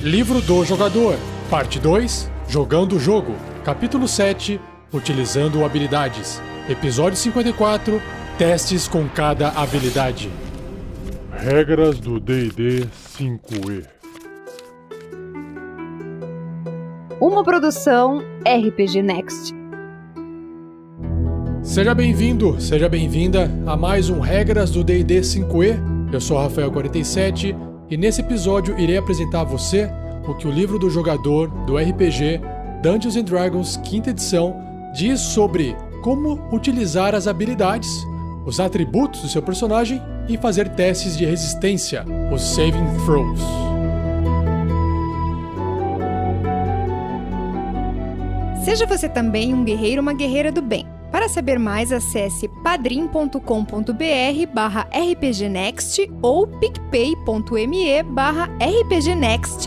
Livro do Jogador, Parte 2, Jogando o Jogo, Capítulo 7, Utilizando habilidades, Episódio 54, Testes com cada habilidade. Regras do D&D 5e. Uma produção RPG Next. Seja bem-vindo, seja bem-vinda a mais um Regras do D&D 5e. Eu sou Rafael47 e nesse episódio irei apresentar a você o que o livro do jogador do RPG Dungeons & Dragons 5ª edição diz sobre como utilizar as habilidades, os atributos do seu personagem e fazer testes de resistência, os Saving Throws. Seja você também um guerreiro ou uma guerreira do bem. Para saber mais, acesse padrim.com.br/rpgnext ou picpay.me/rpgnext.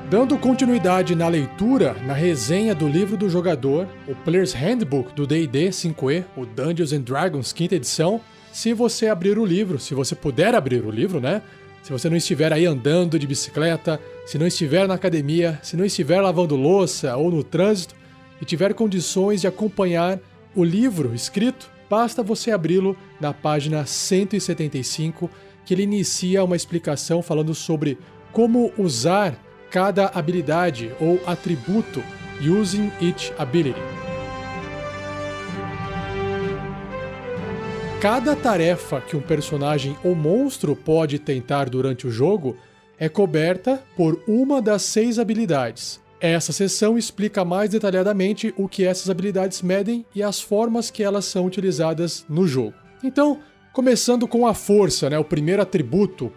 Dando continuidade na leitura, na resenha do livro do jogador, o Player's Handbook do D&D 5e, o Dungeons & Dragons 5ª edição, se você abrir o livro, se você puder abrir o livro, né? Se você não estiver aí andando de bicicleta, se não estiver na academia, se não estiver lavando louça ou no trânsito e tiver condições de acompanhar o livro escrito, basta você abri-lo na página 175, que ele inicia uma explicação falando sobre como usar cada habilidade ou atributo, using each ability. Cada tarefa que um personagem ou monstro pode tentar durante o jogo é coberta por uma das 6 habilidades. Essa seção explica mais detalhadamente o que essas habilidades medem e as formas que elas são utilizadas no jogo. Então, começando com a força, né, o primeiro atributo,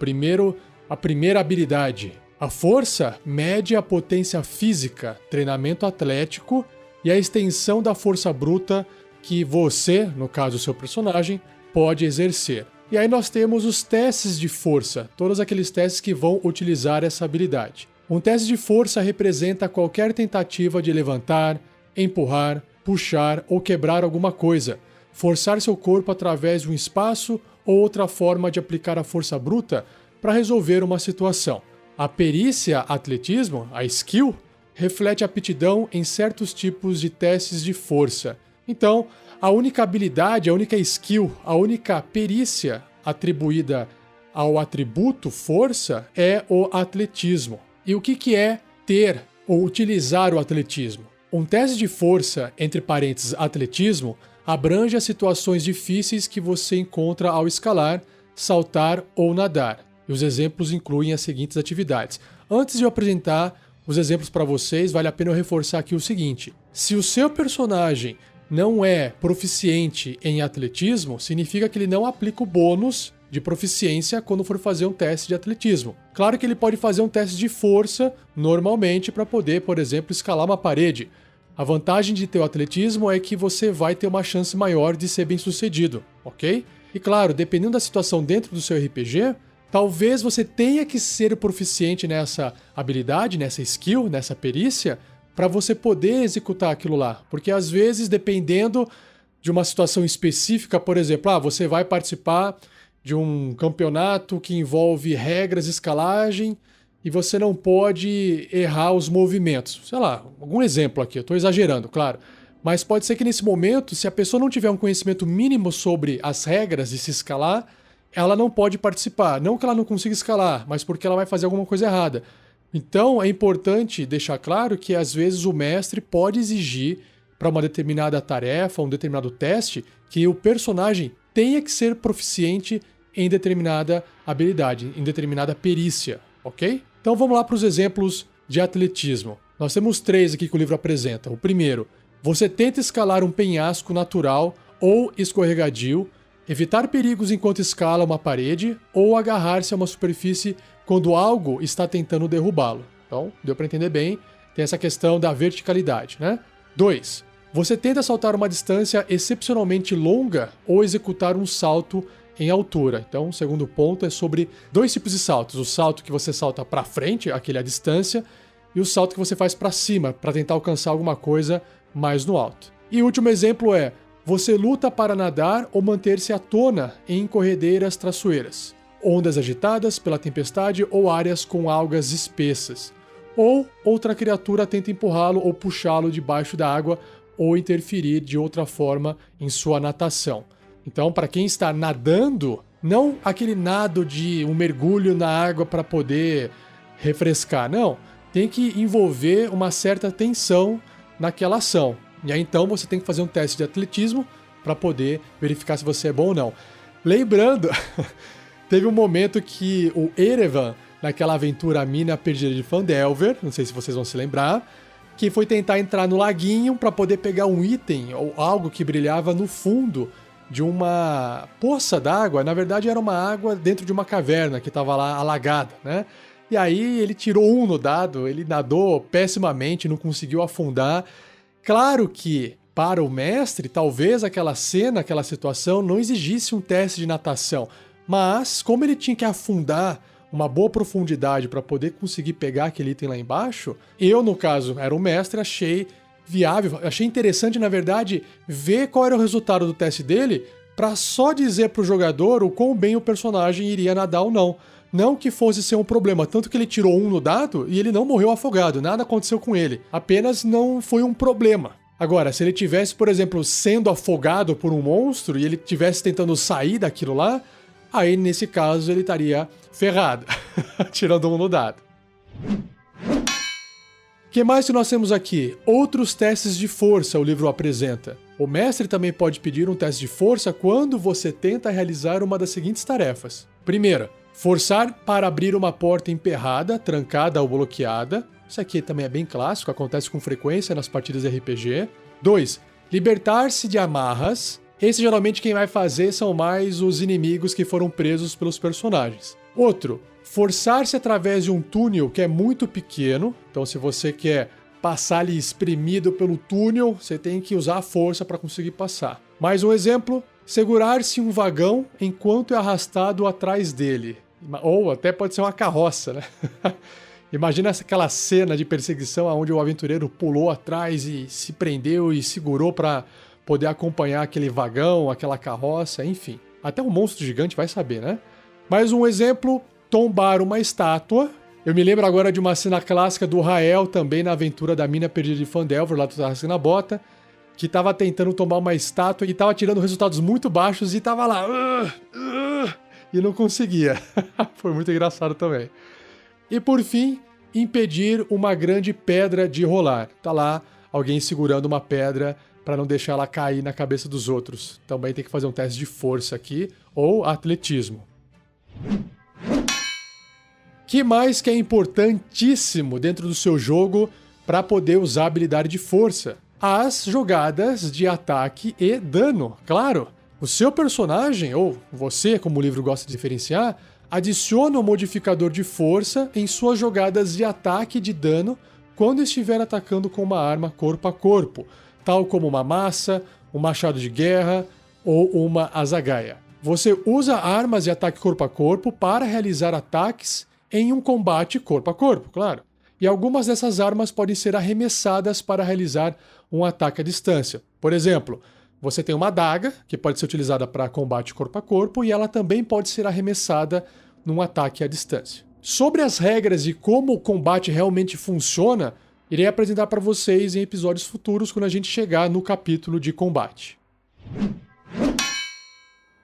a primeira habilidade. A força mede a potência física, treinamento atlético e a extensão da força bruta que você, no caso o seu personagem, pode exercer. E aí nós temos os testes de força, todos aqueles testes que vão utilizar essa habilidade. Um teste de força representa qualquer tentativa de levantar, empurrar, puxar ou quebrar alguma coisa, forçar seu corpo através de um espaço ou outra forma de aplicar a força bruta para resolver uma situação. A perícia atletismo, a skill, reflete aptidão em certos tipos de testes de força. Então, a única habilidade, a única skill, a única perícia atribuída ao atributo força é o atletismo. E o que é ter ou utilizar o atletismo? Um teste de força, entre parênteses atletismo, abrange as situações difíceis que você encontra ao escalar, saltar ou nadar. E os exemplos incluem as seguintes atividades. Antes de eu apresentar os exemplos para vocês, vale a pena eu reforçar aqui o seguinte. Se o seu personagem não é proficiente em atletismo, significa que ele não aplica o bônus de proficiência quando for fazer um teste de atletismo. Claro que ele pode fazer um teste de força normalmente para poder, por exemplo, escalar uma parede. A vantagem de ter o atletismo é que você vai ter uma chance maior de ser bem-sucedido, ok? E claro, dependendo da situação dentro do seu RPG, talvez você tenha que ser proficiente nessa habilidade, nessa skill, nessa perícia, para você poder executar aquilo lá. Porque às vezes, dependendo de uma situação específica, por exemplo, você vai participar de um campeonato que envolve regras de escalagem e você não pode errar os movimentos. Sei lá, algum exemplo aqui, eu estou exagerando, claro. Mas pode ser que nesse momento, se a pessoa não tiver um conhecimento mínimo sobre as regras de se escalar, ela não pode participar. Não que ela não consiga escalar, mas porque ela vai fazer alguma coisa errada. Então é importante deixar claro que às vezes o mestre pode exigir para uma determinada tarefa, um determinado teste, que o personagem tenha que ser proficiente em determinada habilidade, em determinada perícia, ok? Então vamos lá para os exemplos de atletismo. Nós temos 3 aqui que o livro apresenta. O primeiro, você tenta escalar um penhasco natural ou escorregadio, evitar perigos enquanto escala uma parede ou agarrar-se a uma superfície quando algo está tentando derrubá-lo. Então, deu para entender bem, tem essa questão da verticalidade, né? 2. Você tenta saltar uma distância excepcionalmente longa ou executar um salto em altura. Então, o segundo ponto é sobre 2 tipos de saltos. O salto que você salta para frente, aquele à distância, e o salto que você faz para cima, para tentar alcançar alguma coisa mais no alto. E o último exemplo é: você luta para nadar ou manter-se à tona em corredeiras traiçoeiras, ondas agitadas pela tempestade ou áreas com algas espessas. Ou outra criatura tenta empurrá-lo ou puxá-lo debaixo da água ou interferir de outra forma em sua natação. Então, para quem está nadando, não aquele nado de um mergulho na água para poder refrescar, não. Tem que envolver uma certa tensão naquela ação. E aí, então, você tem que fazer um teste de atletismo para poder verificar se você é bom ou não. Lembrando, teve um momento que o Erevan, naquela aventura A Mina Perdida de Phandelver, não sei se vocês vão se lembrar, que foi tentar entrar no laguinho para poder pegar um item ou algo que brilhava no fundo de uma poça d'água. Na verdade, era uma água dentro de uma caverna que estava lá alagada, né? E aí ele tirou 1 no dado, ele nadou pessimamente, não conseguiu afundar. Claro que, para o mestre, talvez aquela cena, aquela situação não exigisse um teste de natação, mas como ele tinha que afundar uma boa profundidade para poder conseguir pegar aquele item lá embaixo, eu, no caso, era o mestre, achei viável, achei interessante, na verdade, ver qual era o resultado do teste dele para só dizer para o jogador o quão bem o personagem iria nadar ou não. Não que fosse ser um problema, tanto que ele tirou 1 no dado e ele não morreu afogado, nada aconteceu com ele, apenas não foi um problema. Agora, se ele tivesse, por exemplo, sendo afogado por um monstro e ele estivesse tentando sair daquilo lá, aí nesse caso ele estaria ferrado, tirando 1 no dado. O que mais que nós temos aqui? Outros testes de força o livro apresenta. O mestre também pode pedir um teste de força quando você tenta realizar uma das seguintes tarefas. Primeira, forçar para abrir uma porta emperrada, trancada ou bloqueada. Isso aqui também é bem clássico, acontece com frequência nas partidas de RPG. 2. Libertar-se de amarras. Esse geralmente quem vai fazer são mais os inimigos que foram presos pelos personagens. Outro, forçar-se através de um túnel que é muito pequeno. Então, se você quer passar ali espremido pelo túnel, você tem que usar a força para conseguir passar. Mais um exemplo, segurar-se em um vagão enquanto é arrastado atrás dele. Ou até pode ser uma carroça, né? Imagina aquela cena de perseguição onde o aventureiro pulou atrás e se prendeu e segurou para poder acompanhar aquele vagão, aquela carroça, enfim. Até um monstro gigante vai saber, né? Mais um exemplo, tombar uma estátua. Eu me lembro agora de uma cena clássica do Rael, também na aventura da Mina Perdida de Phandelver, lá do Tarrasque na Bota, que estava tentando tombar uma estátua e estava tirando resultados muito baixos e estava lá e não conseguia. Foi muito engraçado também. E por fim, impedir uma grande pedra de rolar. Tá lá alguém segurando uma pedra para não deixar ela cair na cabeça dos outros. Também tem que fazer um teste de força aqui, ou atletismo. Que mais que é importantíssimo dentro do seu jogo para poder usar a habilidade de força? As jogadas de ataque e dano, claro. O seu personagem, ou você, como o livro gosta de diferenciar, adiciona um modificador de força em suas jogadas de ataque e de dano quando estiver atacando com uma arma corpo a corpo, tal como uma maça, um machado de guerra ou uma azagaia. Você usa armas de ataque corpo a corpo para realizar ataques em um combate corpo a corpo, claro. E algumas dessas armas podem ser arremessadas para realizar um ataque à distância. Por exemplo, você tem uma adaga, que pode ser utilizada para combate corpo a corpo, e ela também pode ser arremessada num ataque à distância. Sobre as regras e como o combate realmente funciona, irei apresentar para vocês em episódios futuros quando a gente chegar no capítulo de combate.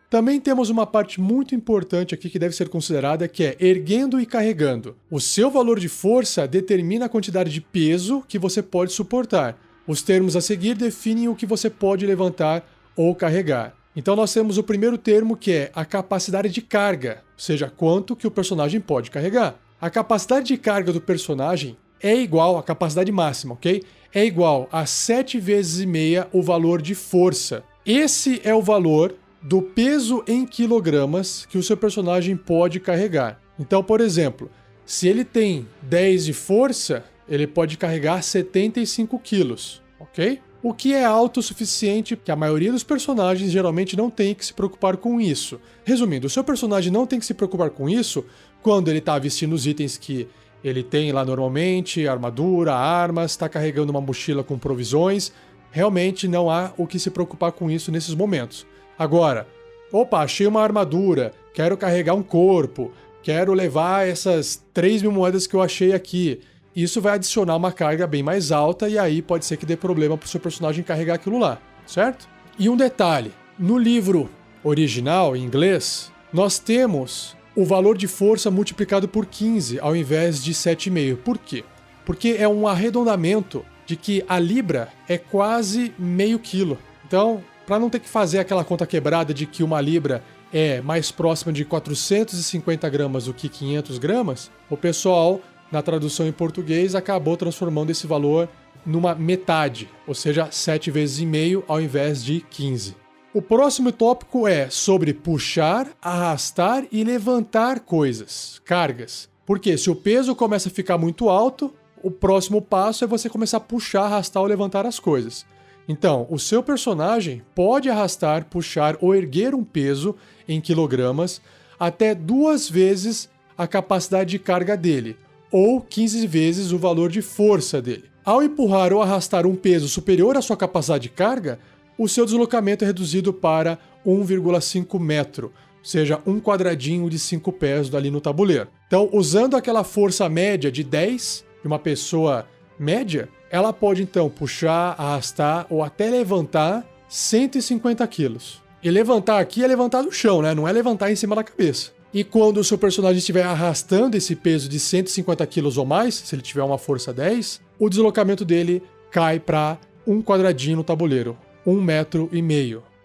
Também temos uma parte muito importante aqui que deve ser considerada, que é erguendo e carregando. O seu valor de força determina a quantidade de peso que você pode suportar. Os termos a seguir definem o que você pode levantar ou carregar. Então nós temos o primeiro termo, que é a capacidade de carga, ou seja, quanto que o personagem pode carregar. A capacidade de carga do personagem é igual à capacidade máxima, ok? É igual a 7 vezes e meia o valor de força. Esse é o valor do peso em quilogramas que o seu personagem pode carregar. Então, por exemplo, se ele tem 10 de força, ele pode carregar 75 quilos, ok? o que é alto o suficiente que a maioria dos personagens geralmente não tem que se preocupar com isso. Resumindo, o seu personagem não tem que se preocupar com isso quando ele tá vestindo os itens que ele tem lá normalmente, armadura, armas, está carregando uma mochila com provisões. Realmente não há o que se preocupar com isso nesses momentos. Agora, opa, achei uma armadura, quero carregar um corpo, quero levar essas 3.000 moedas que eu achei aqui. Isso vai adicionar uma carga bem mais alta e aí pode ser que dê problema pro seu personagem carregar aquilo lá, certo? E um detalhe, no livro original, em inglês, nós temos o valor de força multiplicado por 15 ao invés de 7,5. Por quê? Porque é um arredondamento de que a libra é quase meio quilo. Então, para não ter que fazer aquela conta quebrada de que uma libra é mais próxima de 450 gramas do que 500 gramas, o pessoal, na tradução em português, acabou transformando esse valor numa metade, ou seja, 7 vezes e meio ao invés de 15. O próximo tópico é sobre puxar, arrastar e levantar coisas, cargas. Porque se o peso começa a ficar muito alto, o próximo passo é você começar a puxar, arrastar ou levantar as coisas. Então, o seu personagem pode arrastar, puxar ou erguer um peso em quilogramas até 2 vezes a capacidade de carga dele, ou 15 vezes o valor de força dele. Ao empurrar ou arrastar um peso superior à sua capacidade de carga, o seu deslocamento é reduzido para 1,5 metro, ou seja, um quadradinho de 5 pés ali no tabuleiro. Então, usando aquela força média de 10 de uma pessoa média, ela pode então puxar, arrastar ou até levantar 150 quilos. E levantar aqui é levantar do chão, né? Não é levantar em cima da cabeça. E quando o seu personagem estiver arrastando esse peso de 150 quilos ou mais, se ele tiver uma força 10, o deslocamento dele cai para um quadradinho no tabuleiro. 1,5 metro,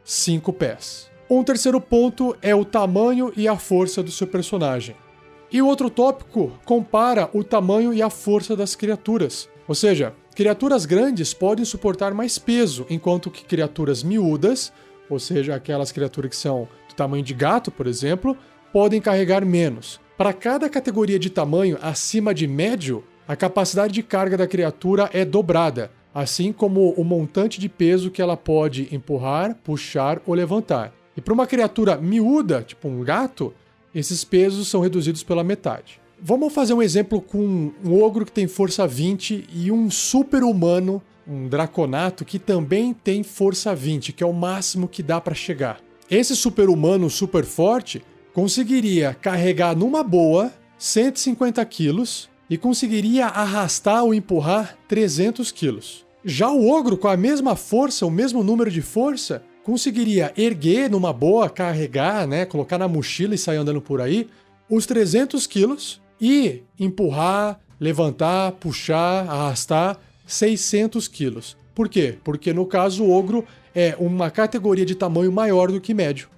5 pés. Um terceiro ponto é o tamanho e a força do seu personagem. E o outro tópico compara o tamanho e a força das criaturas. Ou seja, criaturas grandes podem suportar mais peso, enquanto que criaturas miúdas, ou seja, aquelas criaturas que são do tamanho de gato, por exemplo, podem carregar menos. Para cada categoria de tamanho acima de médio, a capacidade de carga da criatura é dobrada, assim como o montante de peso que ela pode empurrar, puxar ou levantar. E para uma criatura miúda, tipo um gato, esses pesos são reduzidos pela metade. Vamos fazer um exemplo com um ogro que tem força 20 e um super-humano, um draconato, que também tem força 20, que é o máximo que dá para chegar. Esse super-humano super forte conseguiria carregar numa boa 150 quilos e conseguiria arrastar ou empurrar 300 quilos. Já o ogro, com a mesma força, o mesmo número de força, conseguiria erguer numa boa, carregar, né, colocar na mochila e sair andando por aí, os 300 quilos e empurrar, levantar, puxar, arrastar 600 quilos. Por quê? Porque no caso o ogro é uma categoria de tamanho maior do que médio.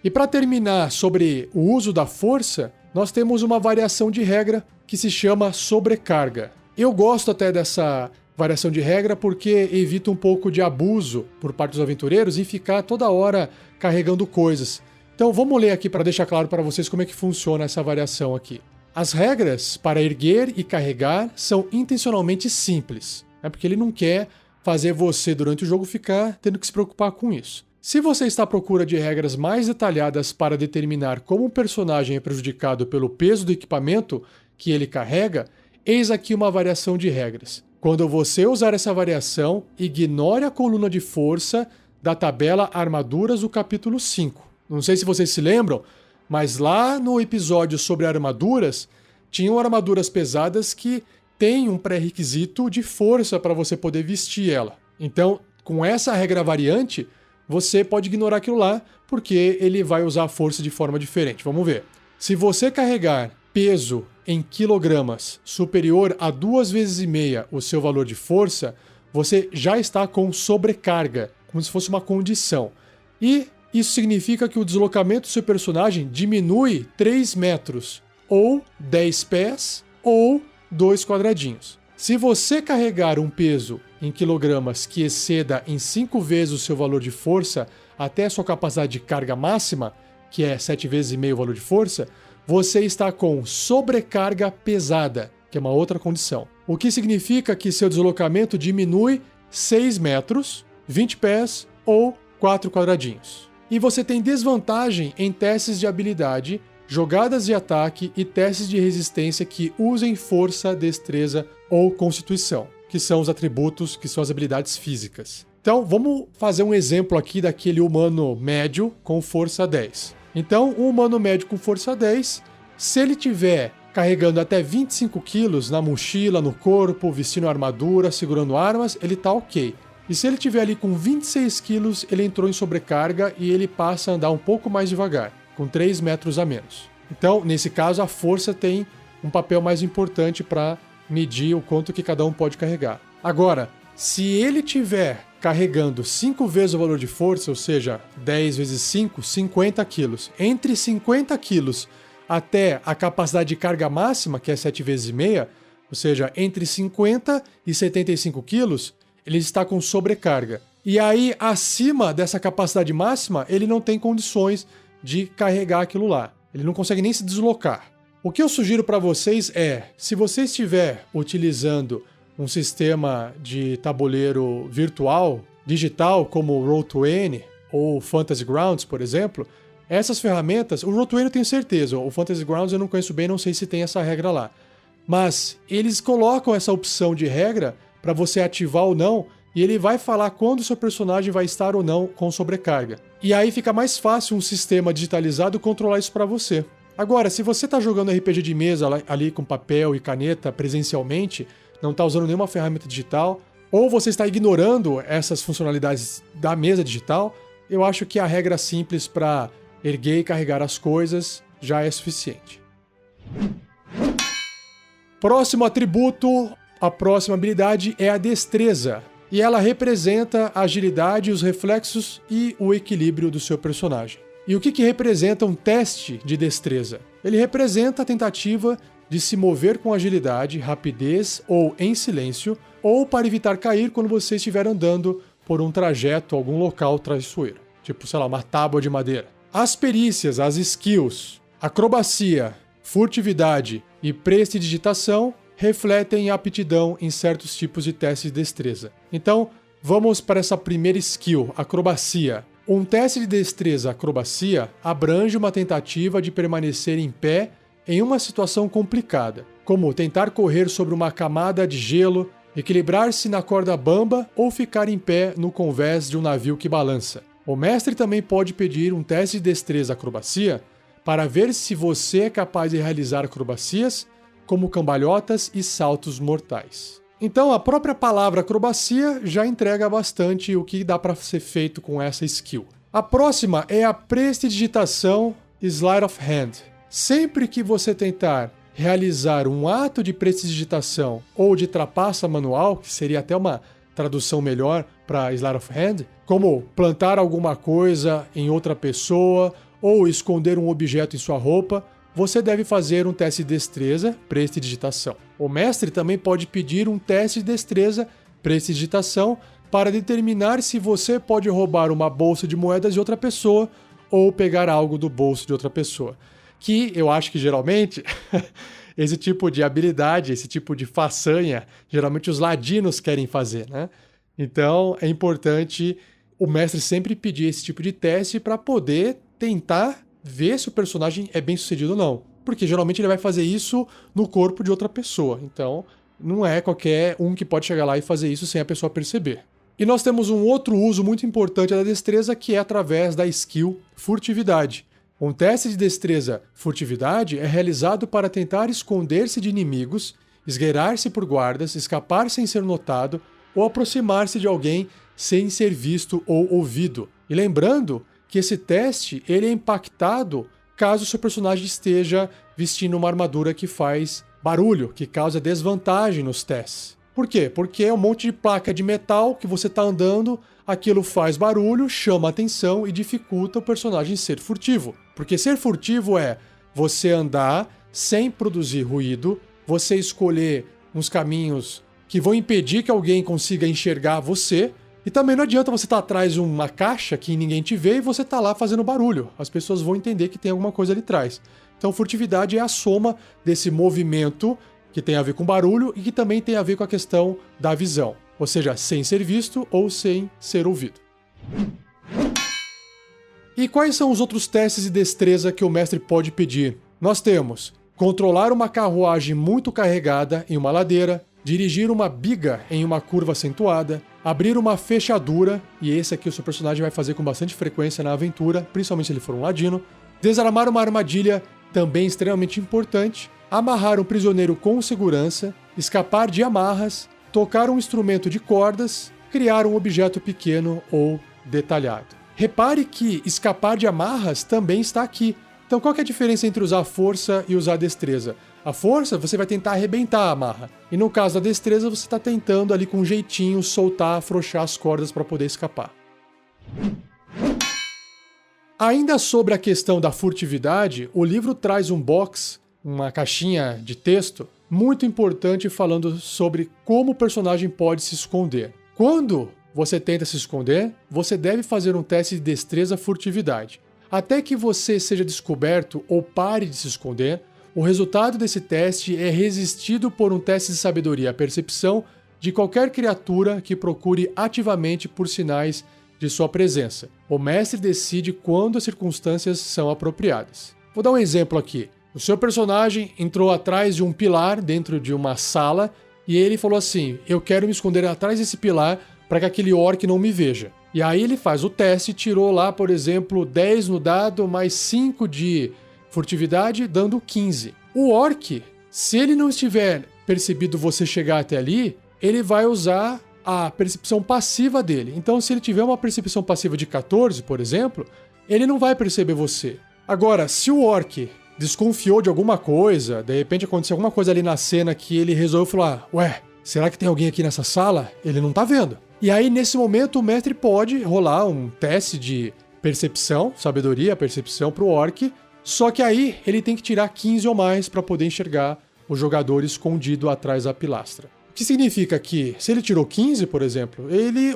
E para terminar sobre o uso da força, nós temos uma variação de regra que se chama sobrecarga. Eu gosto até dessa variação de regra porque evita um pouco de abuso por parte dos aventureiros em ficar toda hora carregando coisas. Então vamos ler aqui para deixar claro para vocês como é que funciona essa variação aqui. As regras para erguer e carregar são intencionalmente simples, né? Porque ele não quer fazer você durante o jogo ficar tendo que se preocupar com isso. Se você está à procura de regras mais detalhadas para determinar como um personagem é prejudicado pelo peso do equipamento que ele carrega, eis aqui uma variação de regras. Quando você usar essa variação, ignore a coluna de força da tabela Armaduras do capítulo 5. Não sei se vocês se lembram, mas lá no episódio sobre armaduras, tinham armaduras pesadas que têm um pré-requisito de força para você poder vestir ela. Então, com essa regra variante, você pode ignorar aquilo lá, porque ele vai usar a força de forma diferente. Vamos ver. Se você carregar peso em quilogramas superior a 2,5 vezes o seu valor de força, você já está com sobrecarga, como se fosse uma condição. E isso significa que o deslocamento do seu personagem diminui 3 metros, ou 10 pés, ou 2 quadradinhos. Se você carregar um peso em quilogramas que exceda em 5 vezes o seu valor de força até a sua capacidade de carga máxima, que é 7,5 vezes o valor de força, você está com sobrecarga pesada, que é uma outra condição. o que significa que seu deslocamento diminui 6 metros, 20 pés ou 4 quadradinhos. E você tem desvantagem em testes de habilidade, jogadas de ataque e testes de resistência que usem força, destreza ou constituição, que são os atributos, que são as habilidades físicas. Então, vamos fazer um exemplo aqui daquele humano médio com força 10. Então, um humano médio com força 10, se ele tiver carregando até 25 quilos na mochila, no corpo, vestindo armadura, segurando armas, ele tá ok. E se ele tiver ali com 26 quilos, ele entrou em sobrecarga e ele passa a andar um pouco mais devagar, com 3 metros a menos. Então, nesse caso, a força tem um papel mais importante para medir o quanto que cada um pode carregar. Agora, se ele tiver carregando 5 vezes o valor de força, ou seja, 10 vezes 5, 50 quilos, entre 50 quilos até a capacidade de carga máxima, que é 7 vezes e meia, ou seja, entre 50 e 75 quilos, ele está com sobrecarga. E aí, acima dessa capacidade máxima, ele não tem condições de carregar aquilo lá. Ele não consegue nem se deslocar. O que eu sugiro para vocês é, se você estiver utilizando um sistema de tabuleiro virtual, digital, como o Roll20 ou Fantasy Grounds, por exemplo, essas ferramentas, o Roll20 eu tenho certeza, o Fantasy Grounds eu não conheço bem, não sei se tem essa regra lá. Mas eles colocam essa opção de regra para você ativar ou não, e ele vai falar quando o seu personagem vai estar ou não com sobrecarga. E aí fica mais fácil um sistema digitalizado controlar isso para você. Agora, se você está jogando RPG de mesa ali com papel e caneta presencialmente, não está usando nenhuma ferramenta digital, ou você está ignorando essas funcionalidades da mesa digital, eu acho que a regra simples para erguer e carregar as coisas já é suficiente. Próximo atributo, a próxima habilidade é a destreza. E ela representa a agilidade, os reflexos e o equilíbrio do seu personagem. E o que representa um teste de destreza? Ele representa a tentativa de se mover com agilidade, rapidez ou em silêncio, ou para evitar cair quando você estiver andando por um trajeto, algum local traiçoeiro. Tipo, sei lá, uma tábua de madeira. As perícias, as skills, acrobacia, furtividade e prestidigitação refletem aptidão em certos tipos de testes de destreza. Então, vamos para essa primeira skill, acrobacia. Um teste de destreza acrobacia abrange uma tentativa de permanecer em pé em uma situação complicada, como tentar correr sobre uma camada de gelo, equilibrar-se na corda bamba ou ficar em pé no convés de um navio que balança. O mestre também pode pedir um teste de destreza acrobacia para ver se você é capaz de realizar acrobacias como cambalhotas e saltos mortais. Então, a própria palavra acrobacia já entrega bastante o que dá para ser feito com essa skill. A próxima é a prestidigitação Sleight of Hand. Sempre que você tentar realizar um ato de prestidigitação ou de trapaça manual, que seria até uma tradução melhor para Sleight of Hand, como plantar alguma coisa em outra pessoa ou esconder um objeto em sua roupa, você deve fazer um teste de destreza, prestidigitação. O mestre também pode pedir um teste de destreza, prestidigitação, para determinar se você pode roubar uma bolsa de moedas de outra pessoa ou pegar algo do bolso de outra pessoa. Que eu acho que geralmente esse tipo de habilidade, esse tipo de façanha, geralmente os ladinos querem fazer, né? Então é importante o mestre sempre pedir esse tipo de teste para poder tentar ver se o personagem é bem sucedido ou não. Porque geralmente ele vai fazer isso no corpo de outra pessoa. Então não é qualquer um que pode chegar lá e fazer isso sem a pessoa perceber. E nós temos um outro uso muito importante da destreza, que é através da skill furtividade. Um teste de destreza furtividade é realizado para tentar esconder-se de inimigos, esgueirar-se por guardas, escapar sem ser notado ou aproximar-se de alguém sem ser visto ou ouvido. E lembrando que esse teste ele é impactado caso o seu personagem esteja vestindo uma armadura que faz barulho, que causa desvantagem nos testes. Por quê? Porque é um monte de placa de metal que você está andando, aquilo faz barulho, chama atenção e dificulta o personagem ser furtivo. Porque ser furtivo é você andar sem produzir ruído, você escolher uns caminhos que vão impedir que alguém consiga enxergar você, e também não adianta você estar atrás de uma caixa que ninguém te vê e você tá lá fazendo barulho. As pessoas vão entender que tem alguma coisa ali atrás. Então, furtividade é a soma desse movimento que tem a ver com barulho e que também tem a ver com a questão da visão, ou seja, sem ser visto ou sem ser ouvido. E quais são os outros testes de destreza que o mestre pode pedir? Nós temos controlar uma carruagem muito carregada em uma ladeira, dirigir uma biga em uma curva acentuada, abrir uma fechadura, e esse aqui o seu personagem vai fazer com bastante frequência na aventura, principalmente se ele for um ladino, desarmar uma armadilha, também extremamente importante, amarrar um prisioneiro com segurança, escapar de amarras, tocar um instrumento de cordas, criar um objeto pequeno ou detalhado. Repare que escapar de amarras também está aqui. Então qual que é a diferença entre usar força e usar destreza? A força você vai tentar arrebentar a amarra. E no caso da destreza você está tentando ali com um jeitinho soltar, afrouxar as cordas para poder escapar. Ainda sobre a questão da furtividade, o livro traz um box, uma caixinha de texto, muito importante falando sobre como o personagem pode se esconder. Quando você tenta se esconder, você deve fazer um teste de destreza furtividade. Até que você seja descoberto ou pare de se esconder, o resultado desse teste é resistido por um teste de sabedoria e percepção de qualquer criatura que procure ativamente por sinais de sua presença. O mestre decide quando as circunstâncias são apropriadas. Vou dar um exemplo aqui. O seu personagem entrou atrás de um pilar dentro de uma sala e ele falou assim: eu quero me esconder atrás desse pilar para que aquele orc não me veja. E aí ele faz o teste e tirou lá, por exemplo, 10 no dado mais 5 de furtividade, dando 15. O orc, se ele não estiver percebido você chegar até ali, ele vai usar a percepção passiva dele. Então, se ele tiver uma percepção passiva de 14, por exemplo, ele não vai perceber você. Agora, se o orc desconfiou de alguma coisa, de repente aconteceu alguma coisa ali na cena que ele resolveu falar: ué, será que tem alguém aqui nessa sala? Ele não tá vendo. E aí, nesse momento, o mestre pode rolar um teste de percepção, sabedoria, percepção pro orc, só que aí ele tem que tirar 15 ou mais para poder enxergar o jogador escondido atrás da pilastra. O que significa que, se ele tirou 15, por exemplo, ele,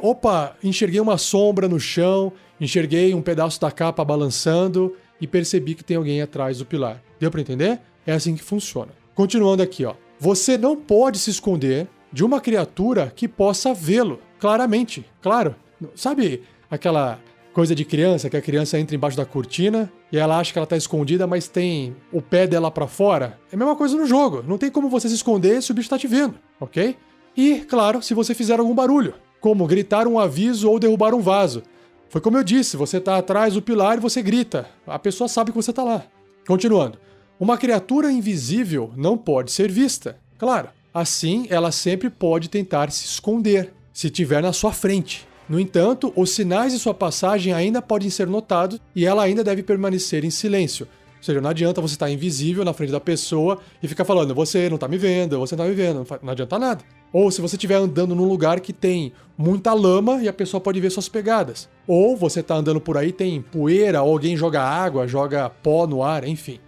enxerguei uma sombra no chão, enxerguei um pedaço da capa balançando e percebi que tem alguém atrás do pilar. Deu para entender? É assim que funciona. Continuando aqui, ó. Você não pode se esconder de uma criatura que possa vê-lo claramente. Claro, sabe aquela coisa de criança, que a criança entra embaixo da cortina e ela acha que ela tá escondida, mas tem o pé dela pra fora? É a mesma coisa no jogo. Não tem como você se esconder se o bicho tá te vendo, ok? E, claro, se você fizer algum barulho, como gritar um aviso ou derrubar um vaso. Foi como eu disse, você tá atrás do pilar e você grita. A pessoa sabe que você tá lá. Continuando. Uma criatura invisível não pode ser vista. Claro, assim ela sempre pode tentar se esconder, se estiver na sua frente. No entanto, os sinais de sua passagem ainda podem ser notados e ela ainda deve permanecer em silêncio. Ou seja, não adianta você estar invisível na frente da pessoa e ficar falando: você não tá me vendo, você não tá me vendo, não adianta nada. Ou se você estiver andando num lugar que tem muita lama e a pessoa pode ver suas pegadas. Ou você tá andando por aí, tem poeira, ou alguém joga água, joga pó no ar, enfim.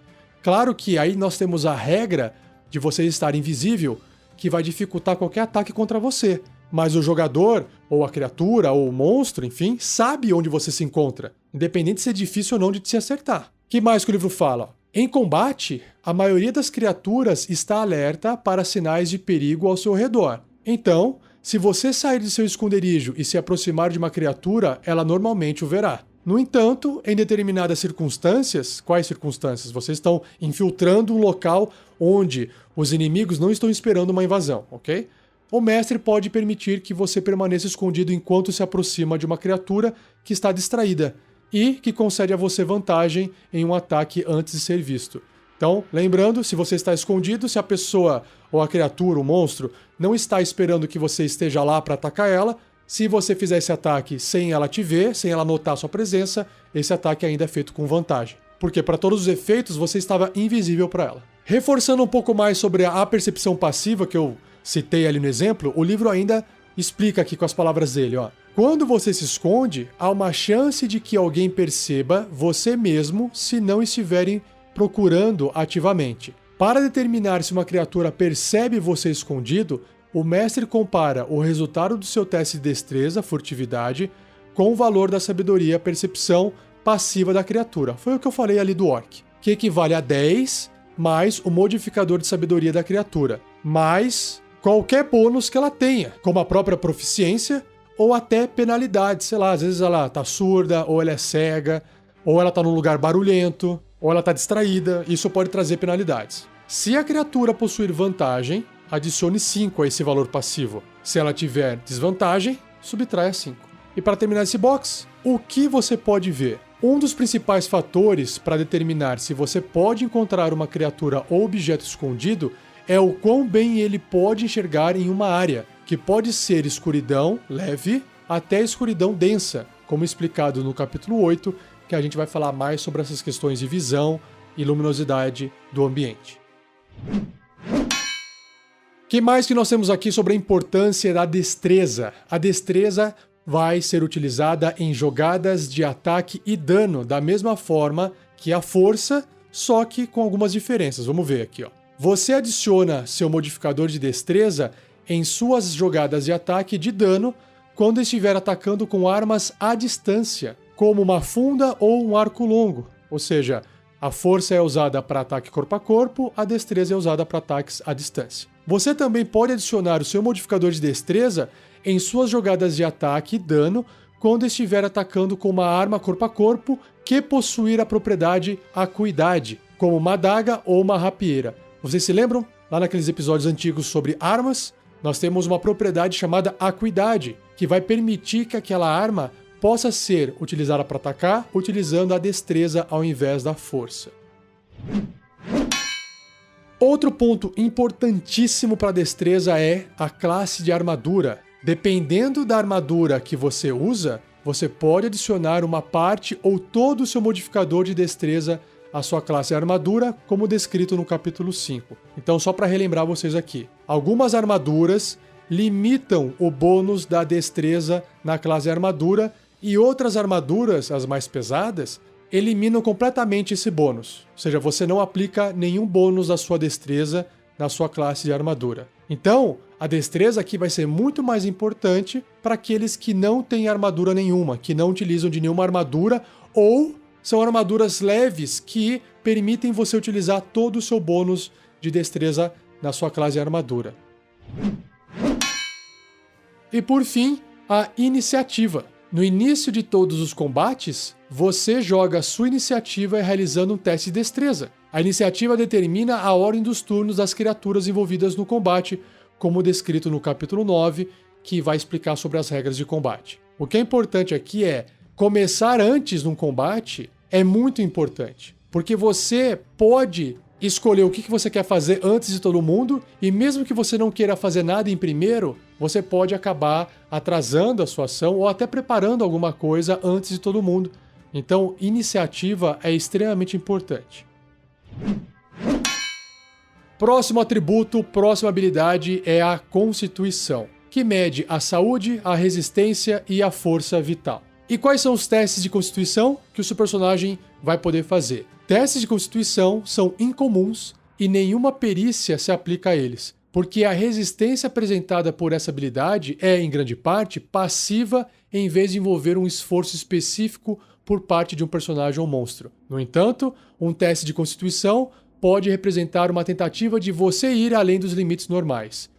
Claro que aí nós temos a regra de você estar invisível, que vai dificultar qualquer ataque contra você. Mas o jogador, ou a criatura, ou o monstro, enfim, sabe onde você se encontra, independente se é difícil ou não de se acertar. O que mais que o livro fala? Em combate, a maioria das criaturas está alerta para sinais de perigo ao seu redor. Então, se você sair de seu esconderijo e se aproximar de uma criatura, ela normalmente o verá. No entanto, em determinadas circunstâncias, quais circunstâncias? Vocês estão infiltrando um local onde os inimigos não estão esperando uma invasão, ok? O mestre pode permitir que você permaneça escondido enquanto se aproxima de uma criatura que está distraída e que concede a você vantagem em um ataque antes de ser visto. Então, lembrando, se você está escondido, se a pessoa ou a criatura, o monstro, não está esperando que você esteja lá para atacar ela, se você fizer esse ataque sem ela te ver, sem ela notar sua presença, esse ataque ainda é feito com vantagem. Porque, para todos os efeitos, você estava invisível para ela. Reforçando um pouco mais sobre a percepção passiva que eu citei ali no exemplo, o livro ainda explica aqui com as palavras dele, ó. Quando você se esconde, há uma chance de que alguém perceba você mesmo se não estiverem procurando ativamente. Para determinar se uma criatura percebe você escondido, o mestre compara o resultado do seu teste de destreza, furtividade, com o valor da sabedoria, percepção passiva da criatura. Foi o que eu falei ali do orc, que equivale a 10 mais o modificador de sabedoria da criatura. mais qualquer bônus que ela tenha, como a própria proficiência ou até penalidades. Sei lá, às vezes ela tá surda, ou ela é cega, ou ela tá num lugar barulhento, ou ela tá distraída. Isso pode trazer penalidades. Se a criatura possuir vantagem, adicione 5 a esse valor passivo. Se ela tiver desvantagem, subtraia 5. E para terminar esse box, o que você pode ver? Um dos principais fatores para determinar se você pode encontrar uma criatura ou objeto escondido é o quão bem ele pode enxergar em uma área, que pode ser escuridão leve até escuridão densa, como explicado no capítulo 8, que a gente vai falar mais sobre essas questões de visão e luminosidade do ambiente. O que mais que nós temos aqui sobre a importância da destreza? A destreza vai ser utilizada em jogadas de ataque e dano, da mesma forma que a força, só que com algumas diferenças. Vamos ver aqui, ó. Você adiciona seu modificador de destreza em suas jogadas de ataque e de dano quando estiver atacando com armas à distância, como uma funda ou um arco longo. Ou seja, a força é usada para ataque corpo a corpo, a destreza é usada para ataques à distância. Você também pode adicionar o seu modificador de destreza em suas jogadas de ataque e dano quando estiver atacando com uma arma corpo a corpo que possuir a propriedade acuidade, como uma adaga ou uma rapieira. Vocês se lembram? Lá naqueles episódios antigos sobre armas, nós temos uma propriedade chamada acuidade, que vai permitir que aquela arma possa ser utilizada para atacar, utilizando a destreza ao invés da força. Outro ponto importantíssimo para a destreza é a classe de armadura. Dependendo da armadura que você usa, você pode adicionar uma parte ou todo o seu modificador de destreza à sua classe de armadura, como descrito no capítulo 5. Então, só para relembrar vocês aqui, algumas armaduras limitam o bônus da destreza na classe de armadura e outras armaduras, as mais pesadas, eliminam completamente esse bônus. Ou seja, você não aplica nenhum bônus da sua destreza na sua classe de armadura. Então, a destreza aqui vai ser muito mais importante para aqueles que não têm armadura nenhuma, que não utilizam de nenhuma armadura ou são armaduras leves que permitem você utilizar todo o seu bônus de destreza na sua classe de armadura. E por fim, a iniciativa. No início de todos os combates, você joga a sua iniciativa realizando um teste de destreza. A iniciativa determina a ordem dos turnos das criaturas envolvidas no combate, como descrito no capítulo 9, que vai explicar sobre as regras de combate. O que é importante aqui é começar antes num combate é muito importante, porque você pode escolher o que você quer fazer antes de todo mundo, e mesmo que você não queira fazer nada em primeiro, você pode acabar atrasando a sua ação ou até preparando alguma coisa antes de todo mundo. Então, iniciativa é extremamente importante. Próximo atributo, próxima habilidade é a Constituição, que mede a saúde, a resistência e a força vital. E quais são os testes de Constituição que o seu personagem vai poder fazer? Testes de Constituição são incomuns e nenhuma perícia se aplica a eles, porque a resistência apresentada por essa habilidade é, em grande parte, passiva em vez de envolver um esforço específico por parte de um personagem ou monstro. No entanto, um teste de Constituição pode representar uma tentativa de você ir além dos limites normais.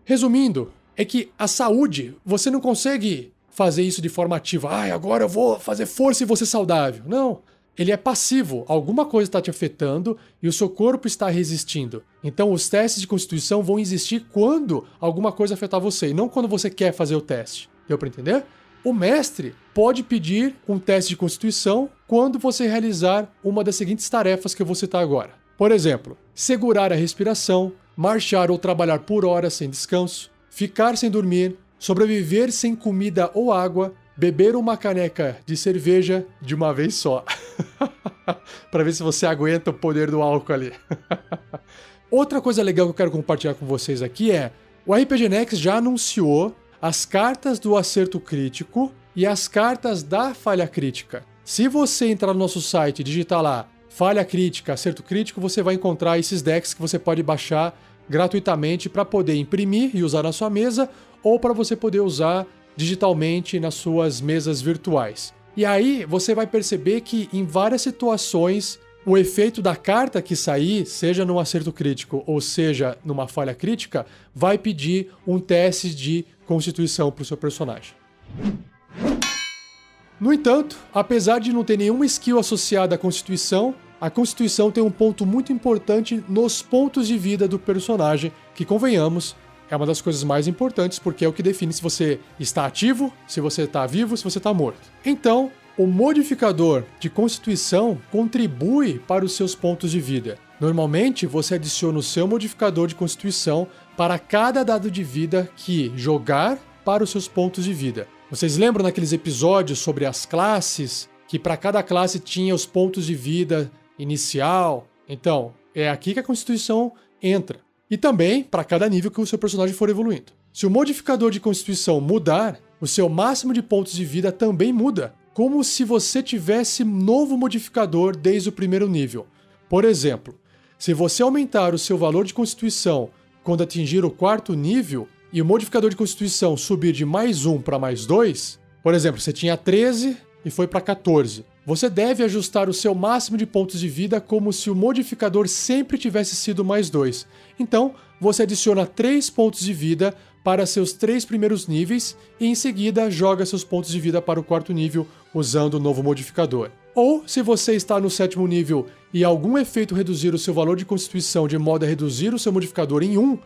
Resumindo, é que a saúde, você não consegue fazer isso de forma ativa. Agora eu vou fazer força e vou ser saudável. Não. Ele é passivo. Alguma coisa está te afetando e o seu corpo está resistindo. Então os testes de Constituição vão existir quando alguma coisa afetar você e não quando você quer fazer o teste. Deu para entender? O mestre pode pedir um teste de Constituição quando você realizar uma das seguintes tarefas que eu vou citar agora. Por exemplo, segurar a respiração, marchar ou trabalhar por horas sem descanso, ficar sem dormir, sobreviver sem comida ou água, beber uma caneca de cerveja de uma vez só. Para ver se você aguenta o poder do álcool ali. Outra coisa legal que eu quero compartilhar com vocês aqui é: o RPG Next já anunciou as cartas do acerto crítico e as cartas da falha crítica. Se você entrar no nosso site e digitar lá falha crítica, acerto crítico, você vai encontrar esses decks que você pode baixar gratuitamente para poder imprimir e usar na sua mesa, ou para você poder usar digitalmente nas suas mesas virtuais. E aí você vai perceber que em várias situações o efeito da carta que sair, seja num acerto crítico ou seja numa falha crítica, vai pedir um teste de constituição para o seu personagem. No entanto, apesar de não ter nenhuma skill associada à constituição, a constituição tem um ponto muito importante nos pontos de vida do personagem, que, convenhamos, é uma das coisas mais importantes porque é o que define se você está ativo, se você está vivo, se você está morto. Então, o modificador de constituição contribui para os seus pontos de vida. Normalmente, você adiciona o seu modificador de constituição para cada dado de vida que jogar para os seus pontos de vida. Vocês lembram naqueles episódios sobre as classes, que para cada classe tinha os pontos de vida inicial? Então, é aqui que a constituição entra. E também para cada nível que o seu personagem for evoluindo. Se o modificador de constituição mudar, o seu máximo de pontos de vida também muda, como se você tivesse novo modificador desde o primeiro nível. Por exemplo, se você aumentar o seu valor de constituição quando atingir o 4º nível e o modificador de constituição subir de mais 1 para mais 2, por exemplo, você tinha 13 e foi para 14, você deve ajustar o seu máximo de pontos de vida como se o modificador sempre tivesse sido mais 2. Então, você adiciona 3 pontos de vida para seus 3 primeiros níveis e em seguida joga seus pontos de vida para o 4º nível usando o novo modificador. Ou, se você está no 7º nível e algum efeito reduzir o seu valor de constituição de modo a reduzir o seu modificador em 1,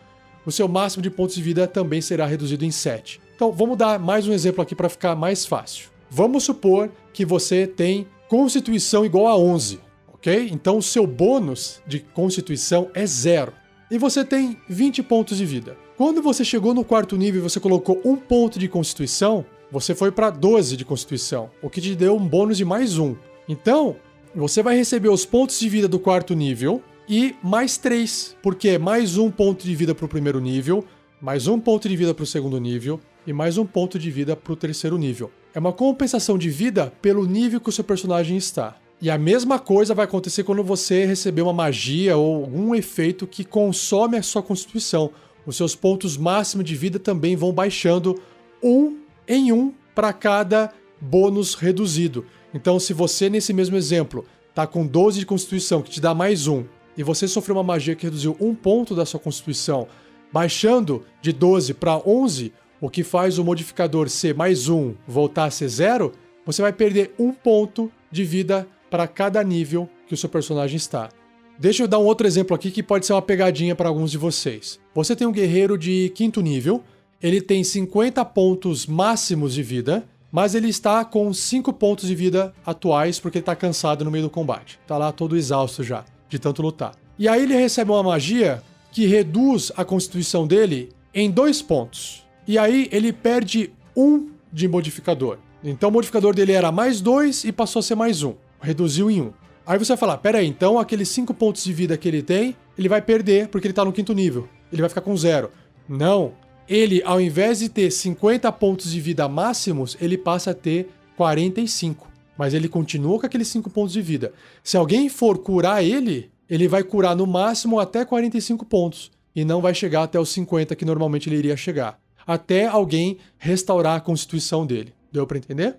o seu máximo de pontos de vida também será reduzido em 7. Então, vamos dar mais um exemplo aqui para ficar mais fácil. Vamos supor que você tem constituição igual a 11, ok? Então, o seu bônus de constituição é 0. E você tem 20 pontos de vida. Quando você chegou no 4º nível e você colocou 1 ponto de constituição, você foi para 12 de constituição, o que te deu um bônus de mais 1. Então, você vai receber os pontos de vida do 4º nível e mais 3, porque é mais 1 ponto de vida para o 1º nível, mais 1 ponto de vida para o 2º nível e mais 1 ponto de vida para o 3º nível. É uma compensação de vida pelo nível que o seu personagem está. E a mesma coisa vai acontecer quando você receber uma magia ou algum efeito que consome a sua constituição. Os seus pontos máximos de vida também vão baixando 1 em 1 para cada bônus reduzido. Então, se você, nesse mesmo exemplo, está com 12 de constituição, que te dá mais 1, e você sofreu uma magia que reduziu 1 ponto da sua constituição, baixando de 12 para 11, o que faz o modificador ser mais 1 voltar a ser 0, você vai perder 1 ponto de vida para cada nível que o seu personagem está. Deixa eu dar um outro exemplo aqui que pode ser uma pegadinha para alguns de vocês. Você tem um guerreiro de 5º nível, ele tem 50 pontos máximos de vida, mas ele está com 5 pontos de vida atuais porque ele está cansado no meio do combate. Está lá todo exausto já, de tanto lutar. E aí ele recebe uma magia que reduz a constituição dele em 2 pontos. E aí ele perde 1 de modificador. Então o modificador dele era mais 2 e passou a ser mais 1. Reduziu em 1. Aí você vai falar, peraí, então aqueles 5 pontos de vida que ele tem, ele vai perder porque ele tá no 5º nível. Ele vai ficar com 0. Não. Ele, ao invés de ter 50 pontos de vida máximos, ele passa a ter 45. Mas ele continua com aqueles 5 pontos de vida. Se alguém for curar ele, ele vai curar no máximo até 45 pontos. E não vai chegar até os 50 que normalmente ele iria chegar. Até alguém restaurar a constituição dele. Deu para entender?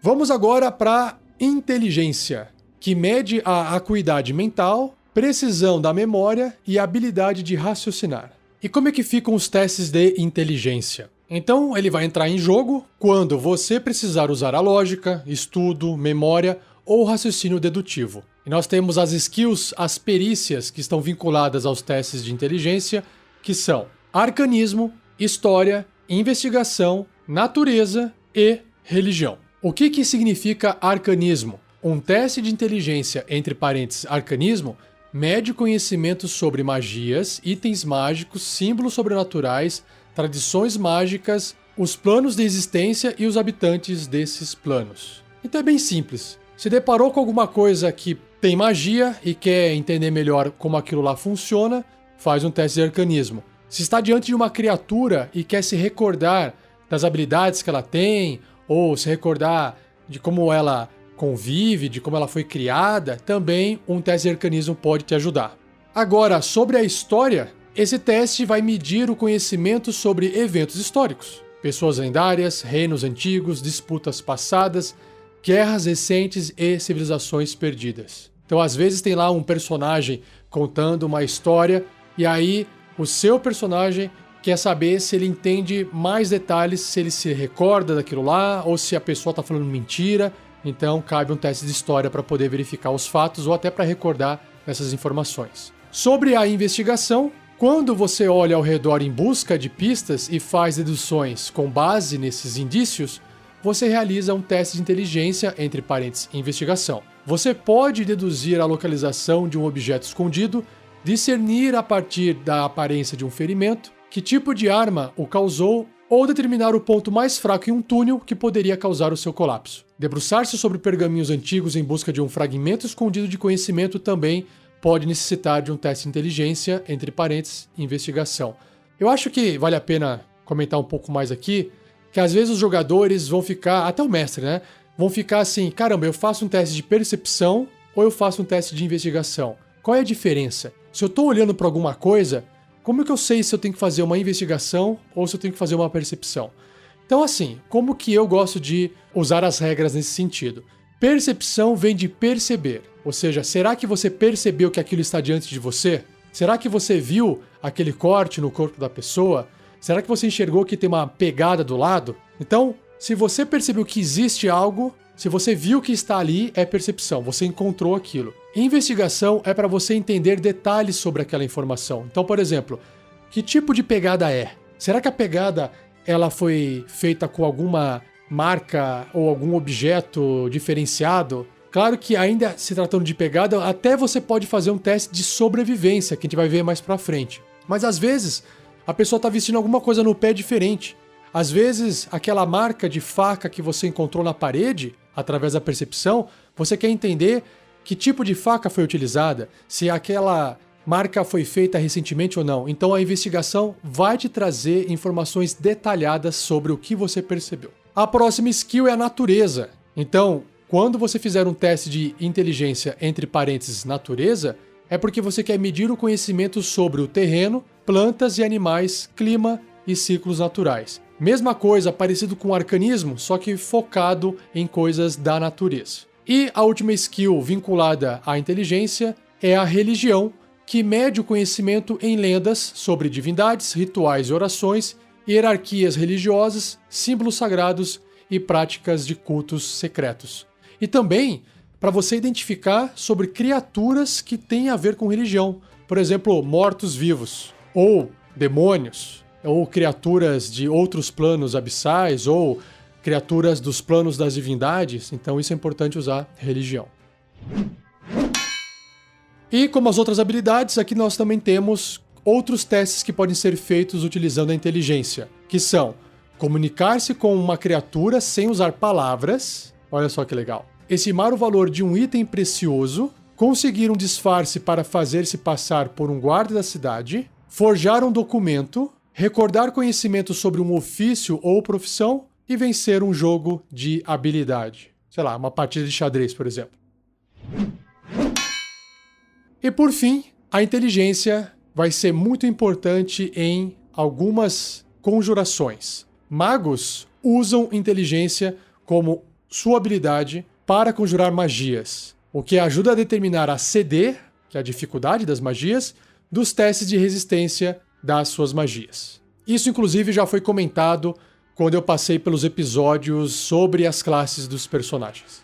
Vamos agora para inteligência, que mede a acuidade mental, precisão da memória e habilidade de raciocinar. E como é que ficam os testes de inteligência? Então, ele vai entrar em jogo quando você precisar usar a lógica, estudo, memória ou raciocínio dedutivo. E nós temos as skills, as perícias que estão vinculadas aos testes de inteligência, que são arcanismo, história, investigação, natureza e religião. O que significa arcanismo? Um teste de inteligência, entre parênteses, arcanismo, mede conhecimento sobre magias, itens mágicos, símbolos sobrenaturais, tradições mágicas, os planos de existência e os habitantes desses planos. Então é bem simples. Se deparou com alguma coisa que tem magia e quer entender melhor como aquilo lá funciona, faz um teste de arcanismo. Se está diante de uma criatura e quer se recordar das habilidades que ela tem, ou se recordar de como ela convive, de como ela foi criada, também um teste de arcanismo pode te ajudar. Agora, sobre a história, esse teste vai medir o conhecimento sobre eventos históricos, pessoas lendárias, reinos antigos, disputas passadas, guerras recentes e civilizações perdidas. Então, às vezes, tem lá um personagem contando uma história e aí o seu personagem quer saber se ele entende mais detalhes, se ele se recorda daquilo lá ou se a pessoa está falando mentira. Então, cabe um teste de história para poder verificar os fatos ou até para recordar essas informações. Sobre a investigação, quando você olha ao redor em busca de pistas e faz deduções com base nesses indícios, você realiza um teste de inteligência, entre parênteses, investigação. Você pode deduzir a localização de um objeto escondido, discernir a partir da aparência de um ferimento, que tipo de arma o causou, ou determinar o ponto mais fraco em um túnel que poderia causar o seu colapso. Debruçar-se sobre pergaminhos antigos em busca de um fragmento escondido de conhecimento também pode necessitar de um teste de inteligência, entre parênteses, investigação. Eu acho que vale a pena comentar um pouco mais aqui, que às vezes os jogadores vão ficar, até o mestre, né? Vão ficar assim, caramba, eu faço um teste de percepção ou eu faço um teste de investigação? Qual é a diferença? Se eu estou olhando para alguma coisa, como que eu sei se eu tenho que fazer uma investigação ou se eu tenho que fazer uma percepção? Então assim, como que eu gosto de usar as regras nesse sentido? Percepção vem de perceber, ou seja, será que você percebeu que aquilo está diante de você? Será que você viu aquele corte no corpo da pessoa? Será que você enxergou que tem uma pegada do lado? Então, se você percebeu que existe algo, se você viu que está ali, é percepção, você encontrou aquilo. Investigação é para você entender detalhes sobre aquela informação. Então, por exemplo, que tipo de pegada é? Será que a pegada ela foi feita com alguma marca ou algum objeto diferenciado? Claro que ainda se tratando de pegada, até você pode fazer um teste de sobrevivência, que a gente vai ver mais pra frente. Mas às vezes, a pessoa está vestindo alguma coisa no pé diferente. Às vezes, aquela marca de faca que você encontrou na parede, através da percepção, você quer entender que tipo de faca foi utilizada, se aquela marca foi feita recentemente ou não. Então a investigação vai te trazer informações detalhadas sobre o que você percebeu. A próxima skill é a natureza. Então, quando você fizer um teste de inteligência, entre parênteses, natureza, é porque você quer medir o conhecimento sobre o terreno, plantas e animais, clima e ciclos naturais. Mesma coisa, parecido com o arcanismo, só que focado em coisas da natureza. E a última skill vinculada à inteligência é a religião, que mede o conhecimento em lendas sobre divindades, rituais e orações, hierarquias religiosas, símbolos sagrados e práticas de cultos secretos. E também para você identificar sobre criaturas que têm a ver com religião. Por exemplo, mortos-vivos, ou demônios, ou criaturas de outros planos abissais, ou criaturas dos planos das divindades. Então isso é importante usar religião. E como as outras habilidades, aqui nós também temos outros testes que podem ser feitos utilizando a inteligência, que são comunicar-se com uma criatura sem usar palavras, olha só que legal, estimar o valor de um item precioso, conseguir um disfarce para fazer-se passar por um guarda da cidade, forjar um documento, recordar conhecimento sobre um ofício ou profissão e vencer um jogo de habilidade. Sei lá, uma partida de xadrez, por exemplo. E por fim, a inteligência vai ser muito importante em algumas conjurações. Magos usam inteligência como sua habilidade para conjurar magias, o que ajuda a determinar a CD, que é a dificuldade das magias, dos testes de resistência das suas magias. Isso, inclusive, já foi comentado quando eu passei pelos episódios sobre as classes dos personagens.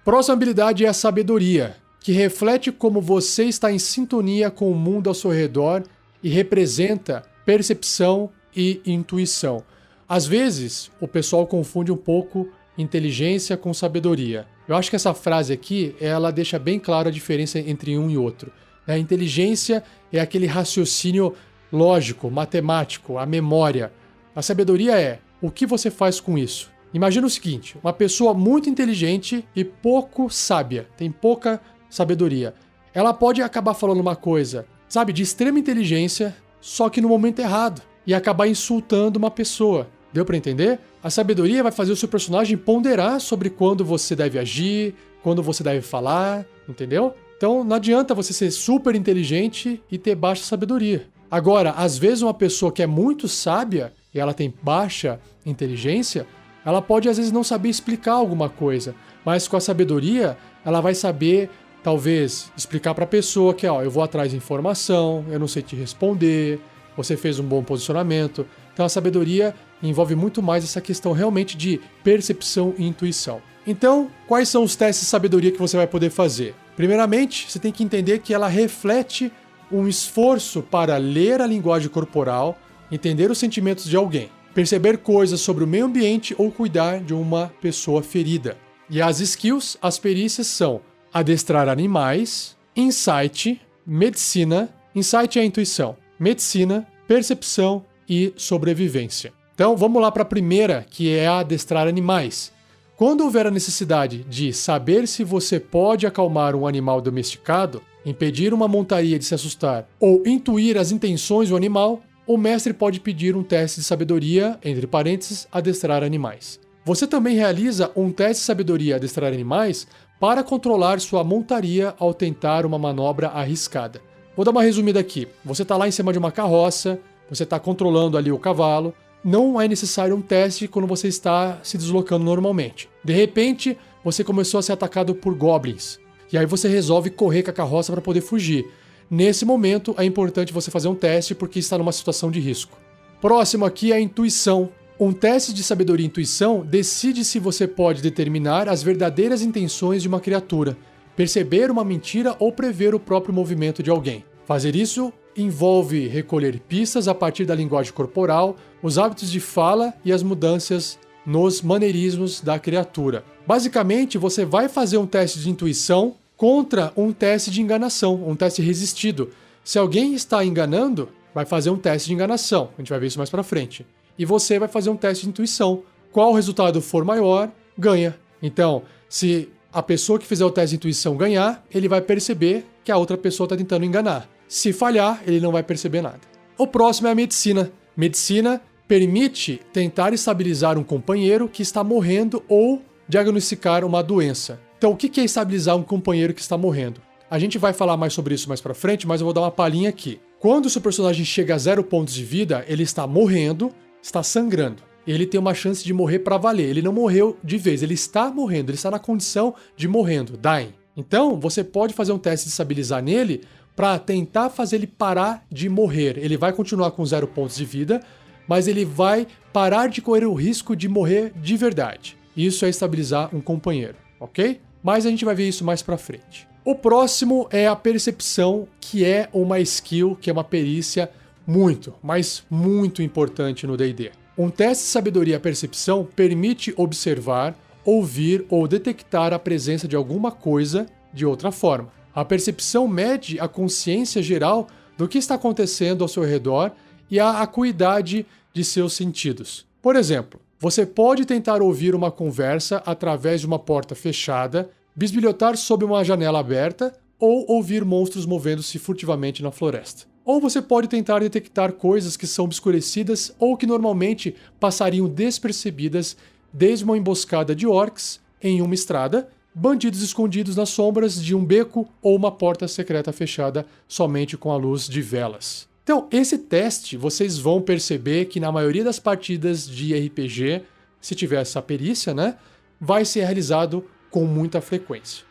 Próxima habilidade é a sabedoria, que reflete como você está em sintonia com o mundo ao seu redor e representa percepção e intuição. Às vezes, o pessoal confunde um pouco inteligência com sabedoria. Eu acho que essa frase aqui, ela deixa bem clara a diferença entre um e outro. A inteligência é aquele raciocínio lógico, matemático, a memória. A sabedoria é o que você faz com isso. Imagina o seguinte, uma pessoa muito inteligente e pouco sábia, tem pouca sabedoria. Ela pode acabar falando uma coisa, sabe, de extrema inteligência, só que no momento errado, e acabar insultando uma pessoa. Deu pra entender? A sabedoria vai fazer o seu personagem ponderar sobre quando você deve agir, quando você deve falar, entendeu? Então não adianta você ser super inteligente e ter baixa sabedoria. Agora, às vezes uma pessoa que é muito sábia e ela tem baixa inteligência, Ela pode às vezes não saber explicar alguma coisa, mas com a sabedoria ela vai saber talvez explicar para a pessoa que eu vou atrás de informação, eu não sei te responder, você fez um bom posicionamento. Então a sabedoria envolve muito mais essa questão realmente de percepção e intuição. Então, quais são os testes de sabedoria que você vai poder fazer? Primeiramente, você tem que entender que ela reflete um esforço para ler a linguagem corporal, entender os sentimentos de alguém, perceber coisas sobre o meio ambiente ou cuidar de uma pessoa ferida. E as skills, as perícias são adestrar animais, insight, medicina, insight é a intuição, medicina, percepção e sobrevivência. Então vamos lá para a primeira, que é adestrar animais. Quando houver a necessidade de saber se você pode acalmar um animal domesticado, impedir uma montaria de se assustar ou intuir as intenções do animal, o mestre pode pedir um teste de sabedoria, entre parênteses, adestrar animais. Você também realiza um teste de sabedoria adestrar animais para controlar sua montaria ao tentar uma manobra arriscada. Vou dar uma resumida aqui. Você está lá em cima de uma carroça, você está controlando ali o cavalo. Não é necessário um teste quando você está se deslocando normalmente. De repente, você começou a ser atacado por goblins. E aí você resolve correr com a carroça para poder fugir. Nesse momento, é importante você fazer um teste porque está numa situação de risco. Próximo aqui é a intuição. Um teste de sabedoria e intuição decide se você pode determinar as verdadeiras intenções de uma criatura, perceber uma mentira ou prever o próprio movimento de alguém. Fazer isso envolve recolher pistas a partir da linguagem corporal, os hábitos de fala e as mudanças nos maneirismos da criatura. Basicamente, você vai fazer um teste de intuição contra um teste de enganação, um teste resistido. Se alguém está enganando, vai fazer um teste de enganação. A gente vai ver isso mais pra frente. E você vai fazer um teste de intuição. Qual resultado for maior, ganha. Então, se a pessoa que fizer o teste de intuição ganhar, ele vai perceber que a outra pessoa está tentando enganar. Se falhar, ele não vai perceber nada. O próximo é a medicina. Medicina permite tentar estabilizar um companheiro que está morrendo ou diagnosticar uma doença. Então, o que é estabilizar um companheiro que está morrendo? A gente vai falar mais sobre isso mais pra frente, mas eu vou dar uma palhinha aqui. Quando o seu personagem chega a 0 pontos de vida, ele está morrendo, está sangrando. Ele tem uma chance de morrer pra valer. Ele não morreu de vez, ele está morrendo, ele está na condição de morrendo, dying. Então, você pode fazer um teste de estabilizar nele para tentar fazer ele parar de morrer. Ele vai continuar com 0 pontos de vida, mas ele vai parar de correr o risco de morrer de verdade. Isso é estabilizar um companheiro, ok? Mas a gente vai ver isso mais pra frente. O próximo é a percepção, que é uma skill, que é uma perícia muito, mas muito importante no D&D. Um teste de sabedoria e percepção permite observar, ouvir ou detectar a presença de alguma coisa de outra forma. A percepção mede a consciência geral do que está acontecendo ao seu redor e a acuidade de seus sentidos. Por exemplo, você pode tentar ouvir uma conversa através de uma porta fechada, bisbilhotar sob uma janela aberta ou ouvir monstros movendo-se furtivamente na floresta. Ou você pode tentar detectar coisas que são obscurecidas ou que normalmente passariam despercebidas, desde uma emboscada de orcs em uma estrada, bandidos escondidos nas sombras de um beco ou uma porta secreta fechada somente com a luz de velas. Então, esse teste, vocês vão perceber que na maioria das partidas de RPG, se tiver essa perícia, né, vai ser realizado com muita frequência.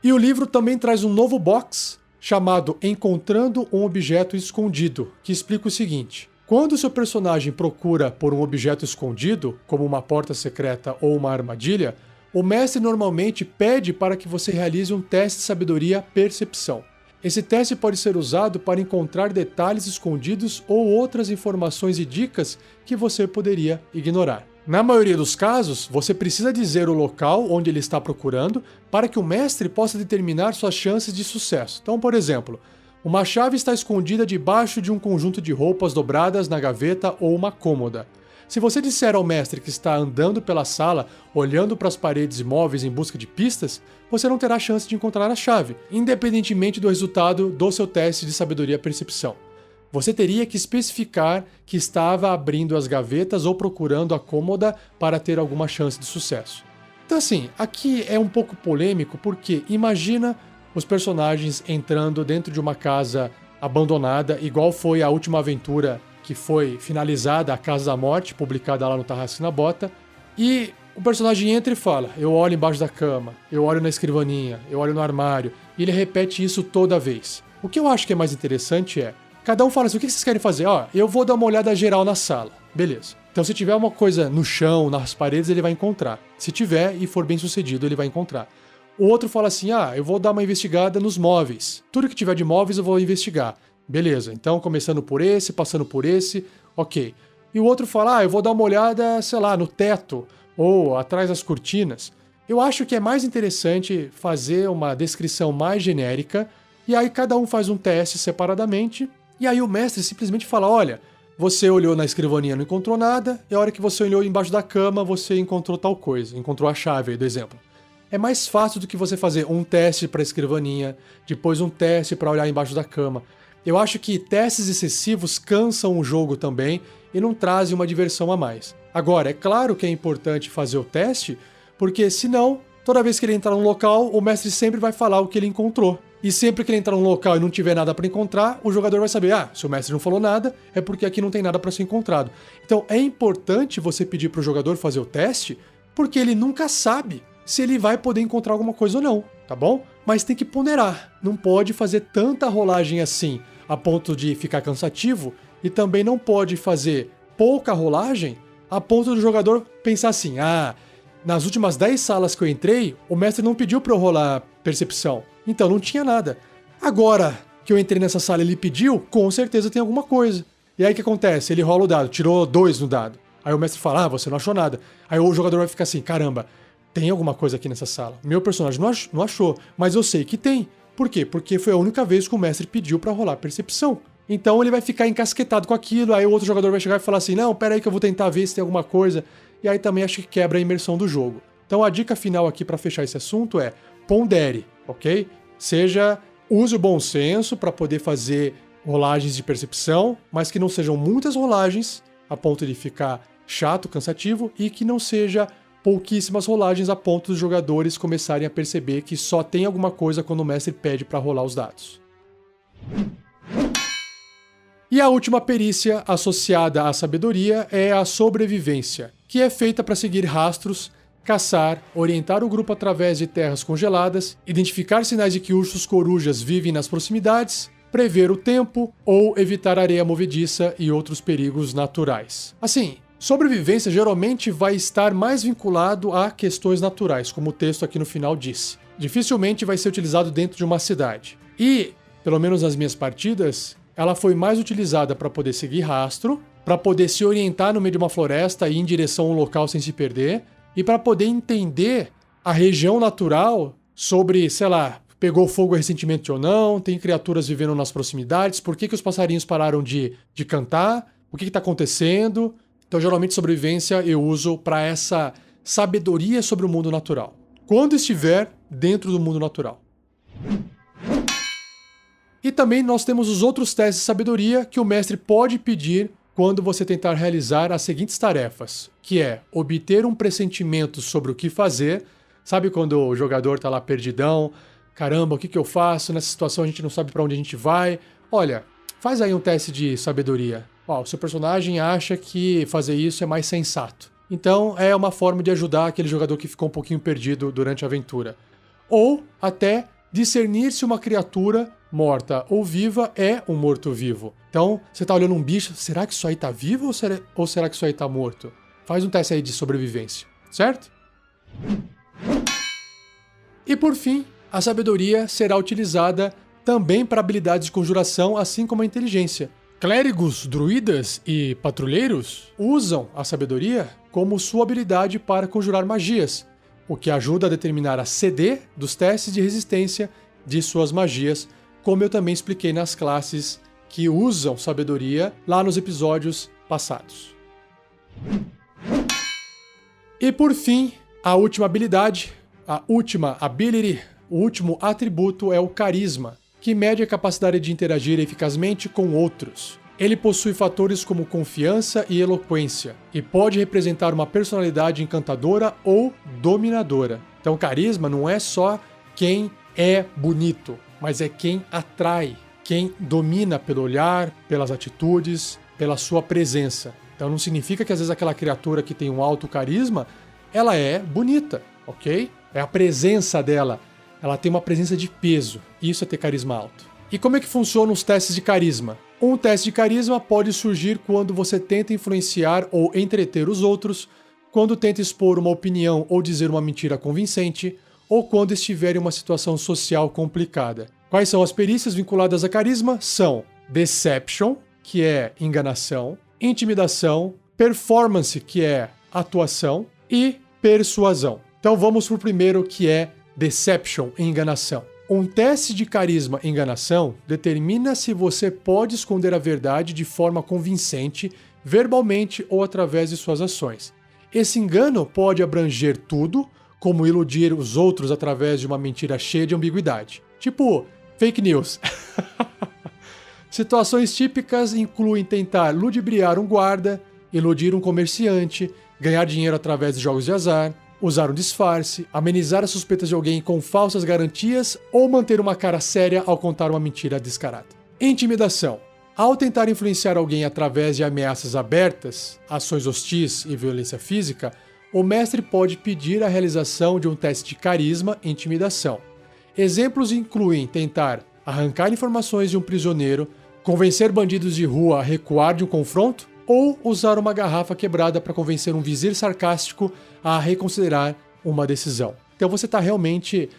E o livro também traz um novo box chamado Encontrando um Objeto Escondido, que explica o seguinte: quando o seu personagem procura por um objeto escondido, como uma porta secreta ou uma armadilha, o mestre normalmente pede para que você realize um teste de sabedoria-percepção. Esse teste pode ser usado para encontrar detalhes escondidos ou outras informações e dicas que você poderia ignorar. Na maioria dos casos, você precisa dizer o local onde ele está procurando para que o mestre possa determinar suas chances de sucesso. Então, por exemplo, uma chave está escondida debaixo de um conjunto de roupas dobradas na gaveta ou uma cômoda. Se você disser ao mestre que está andando pela sala, olhando para as paredes imóveis em busca de pistas, você não terá chance de encontrar a chave, independentemente do resultado do seu teste de sabedoria-percepção. Você teria que especificar que estava abrindo as gavetas ou procurando a cômoda para ter alguma chance de sucesso. Então assim, aqui é um pouco polêmico porque imagina os personagens entrando dentro de uma casa abandonada, igual foi a última aventura que foi finalizada, A Casa da Morte, publicada lá no Tarrasque na Bota, e o personagem entra e fala: eu olho embaixo da cama, eu olho na escrivaninha, eu olho no armário, e ele repete isso toda vez. O que eu acho que é mais interessante é, cada um fala assim: o que vocês querem fazer? Eu vou dar uma olhada geral na sala. Beleza. Então se tiver uma coisa no chão, nas paredes, ele vai encontrar. Se tiver e for bem sucedido, ele vai encontrar. O outro fala assim: eu vou dar uma investigada nos móveis. Tudo que tiver de móveis eu vou investigar. Beleza, então começando por esse, passando por esse, ok. E o outro fala: eu vou dar uma olhada, sei lá, no teto ou atrás das cortinas. Eu acho que é mais interessante fazer uma descrição mais genérica e aí cada um faz um teste separadamente e aí o mestre simplesmente fala: olha, você olhou na escrivaninha, não encontrou nada, e a hora que você olhou embaixo da cama, você encontrou tal coisa, encontrou a chave aí do exemplo. É mais fácil do que você fazer um teste para a escrivaninha, depois um teste para olhar embaixo da cama. Eu acho que testes excessivos cansam o jogo também e não trazem uma diversão a mais. Agora, é claro que é importante fazer o teste, porque senão, toda vez que ele entrar num local, o mestre sempre vai falar o que ele encontrou. E sempre que ele entrar num local e não tiver nada para encontrar, o jogador vai saber: se o mestre não falou nada, é porque aqui não tem nada para ser encontrado. Então é importante você pedir para o jogador fazer o teste, porque ele nunca sabe se ele vai poder encontrar alguma coisa ou não, tá bom? Mas tem que ponderar, não pode fazer tanta rolagem assim, a ponto de ficar cansativo, e também não pode fazer pouca rolagem, a ponto do jogador pensar assim: nas últimas 10 salas que eu entrei, o mestre não pediu para eu rolar percepção, então não tinha nada. Agora que eu entrei nessa sala e ele pediu, com certeza tem alguma coisa. E aí o que acontece? Ele rola o dado, tirou 2 no dado. Aí o mestre fala: você não achou nada. Aí o jogador vai ficar assim: caramba, tem alguma coisa aqui nessa sala. Meu personagem não achou, mas eu sei que tem. Por quê? Porque foi a única vez que o mestre pediu para rolar percepção. Então ele vai ficar encasquetado com aquilo, aí o outro jogador vai chegar e falar assim: não, pera aí que eu vou tentar ver se tem alguma coisa. E aí também acho que quebra a imersão do jogo. Então a dica final aqui para fechar esse assunto é: pondere, ok? Use o bom senso para poder fazer rolagens de percepção, mas que não sejam muitas rolagens a ponto de ficar chato, cansativo, e que não seja pouquíssimas rolagens a ponto dos jogadores começarem a perceber que só tem alguma coisa quando o mestre pede para rolar os dados. E a última perícia associada à sabedoria é a sobrevivência, que é feita para seguir rastros, caçar, orientar o grupo através de terras congeladas, identificar sinais de que ursos corujas vivem nas proximidades, prever o tempo ou evitar areia movediça e outros perigos naturais. Assim, sobrevivência geralmente vai estar mais vinculado a questões naturais, como o texto aqui no final disse. Dificilmente vai ser utilizado dentro de uma cidade. E, pelo menos nas minhas partidas, ela foi mais utilizada para poder seguir rastro, para poder se orientar no meio de uma floresta e ir em direção a um local sem se perder, e para poder entender a região natural sobre, sei lá, pegou fogo recentemente ou não, tem criaturas vivendo nas proximidades, por que os passarinhos pararam de cantar, o que está acontecendo. Então, geralmente, sobrevivência eu uso para essa sabedoria sobre o mundo natural, quando estiver dentro do mundo natural. E também nós temos os outros testes de sabedoria que o mestre pode pedir quando você tentar realizar as seguintes tarefas, que é obter um pressentimento sobre o que fazer. Sabe quando o jogador está lá perdidão? Caramba, o que eu faço? Nessa situação a gente não sabe para onde a gente vai. Olha, faz aí um teste de sabedoria. O seu personagem acha que fazer isso é mais sensato. Então é uma forma de ajudar aquele jogador que ficou um pouquinho perdido durante a aventura. Ou até discernir se uma criatura morta ou viva é um morto-vivo. Então, você tá olhando um bicho, será que isso aí tá vivo ou será que isso aí tá morto? Faz um teste aí de sobrevivência, certo? E por fim, a sabedoria será utilizada também para habilidades de conjuração, assim como a inteligência. Clérigos, druidas e patrulheiros usam a sabedoria como sua habilidade para conjurar magias, o que ajuda a determinar a CD dos testes de resistência de suas magias, como eu também expliquei nas classes que usam sabedoria lá nos episódios passados. E por fim, a última habilidade, a última ability, o último atributo é o carisma, que mede a capacidade de interagir eficazmente com outros. Ele possui fatores como confiança e eloquência, e pode representar uma personalidade encantadora ou dominadora. Então, carisma não é só quem é bonito, mas é quem atrai, quem domina pelo olhar, pelas atitudes, pela sua presença. Então não significa que às vezes aquela criatura que tem um alto carisma, ela é bonita, ok? É a presença dela. Ela tem uma presença de peso. Isso é ter carisma alto. E como é que funcionam os testes de carisma? Um teste de carisma pode surgir quando você tenta influenciar ou entreter os outros, quando tenta expor uma opinião ou dizer uma mentira convincente, ou quando estiver em uma situação social complicada. Quais são as perícias vinculadas a carisma? São Deception, que é enganação, Intimidação, Performance, que é atuação, e Persuasão. Então vamos para o primeiro, que é Deception, enganação. Um teste de carisma enganação determina se você pode esconder a verdade de forma convincente, verbalmente ou através de suas ações. Esse engano pode abranger tudo, como iludir os outros através de uma mentira cheia de ambiguidade. Tipo, fake news. Situações típicas incluem tentar ludibriar um guarda, iludir um comerciante, ganhar dinheiro através de jogos de azar, usar um disfarce, amenizar as suspeitas de alguém com falsas garantias ou manter uma cara séria ao contar uma mentira descarada. Intimidação. Ao tentar influenciar alguém através de ameaças abertas, ações hostis e violência física, o mestre pode pedir a realização de um teste de carisma e intimidação. Exemplos incluem tentar arrancar informações de um prisioneiro, convencer bandidos de rua a recuar de um confronto ou usar uma garrafa quebrada para convencer um vizir sarcástico a reconsiderar uma decisão. Então você está realmente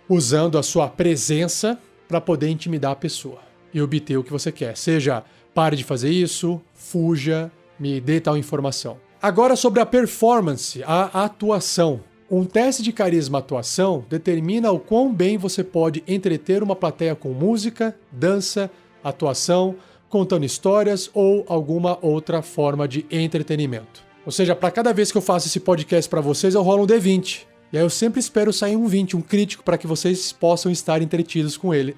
usando a sua presença para poder intimidar a pessoa e obter o que você quer. Seja, pare de fazer isso, fuja, me dê tal informação. Agora sobre a performance, a atuação. Um teste de carisma atuação determina o quão bem você pode entreter uma plateia com música, dança, atuação, contando histórias ou alguma outra forma de entretenimento. Ou seja, para cada vez que eu faço esse podcast para vocês, eu rolo um D20. E aí eu sempre espero sair um 20, um crítico, para que vocês possam estar entretidos com ele.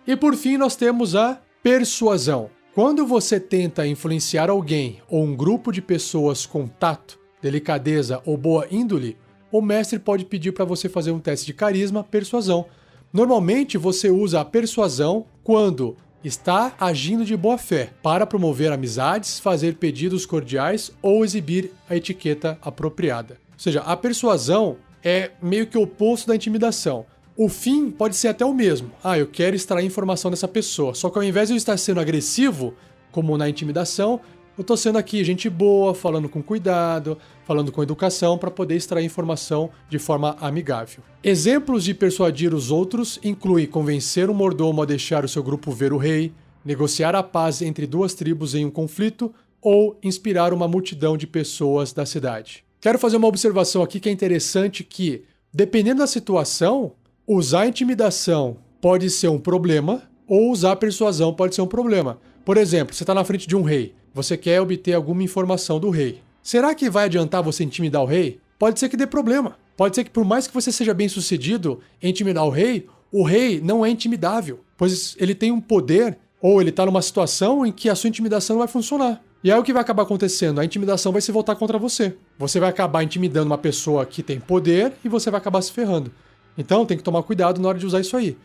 E por fim, nós temos a persuasão. Quando você tenta influenciar alguém ou um grupo de pessoas com tato, delicadeza ou boa índole, o mestre pode pedir para você fazer um teste de carisma, persuasão. Normalmente você usa a persuasão quando está agindo de boa fé para promover amizades, fazer pedidos cordiais ou exibir a etiqueta apropriada. Ou seja, a persuasão é meio que o oposto da intimidação. O fim pode ser até o mesmo. Eu quero extrair informação dessa pessoa. Só que ao invés de eu estar sendo agressivo, como na intimidação, eu estou sendo aqui gente boa, falando com cuidado, falando com educação para poder extrair informação de forma amigável. Exemplos de persuadir os outros incluem convencer um mordomo a deixar o seu grupo ver o rei, negociar a paz entre duas tribos em um conflito ou inspirar uma multidão de pessoas da cidade. Quero fazer uma observação aqui que é interessante que, dependendo da situação, usar intimidação pode ser um problema ou usar persuasão pode ser um problema. Por exemplo, você está na frente de um rei, você quer obter alguma informação do rei. Será que vai adiantar você intimidar o rei? Pode ser que dê problema. Pode ser que por mais que você seja bem sucedido em intimidar o rei não é intimidável, pois ele tem um poder ou ele está numa situação em que a sua intimidação não vai funcionar. E aí o que vai acabar acontecendo? A intimidação vai se voltar contra você. Você vai acabar intimidando uma pessoa que tem poder e você vai acabar se ferrando. Então tem que tomar cuidado na hora de usar isso aí.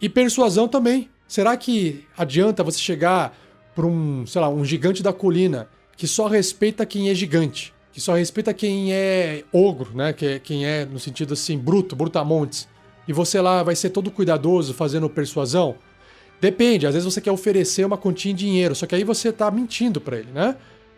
E persuasão também. Será que adianta você chegar para um gigante da colina que só respeita quem é gigante, que só respeita quem é ogro, né? Quem é, no sentido assim, brutamontes, e você lá vai ser todo cuidadoso fazendo persuasão? Depende, às vezes você quer oferecer uma quantia em dinheiro, só que aí você tá mentindo para ele, né?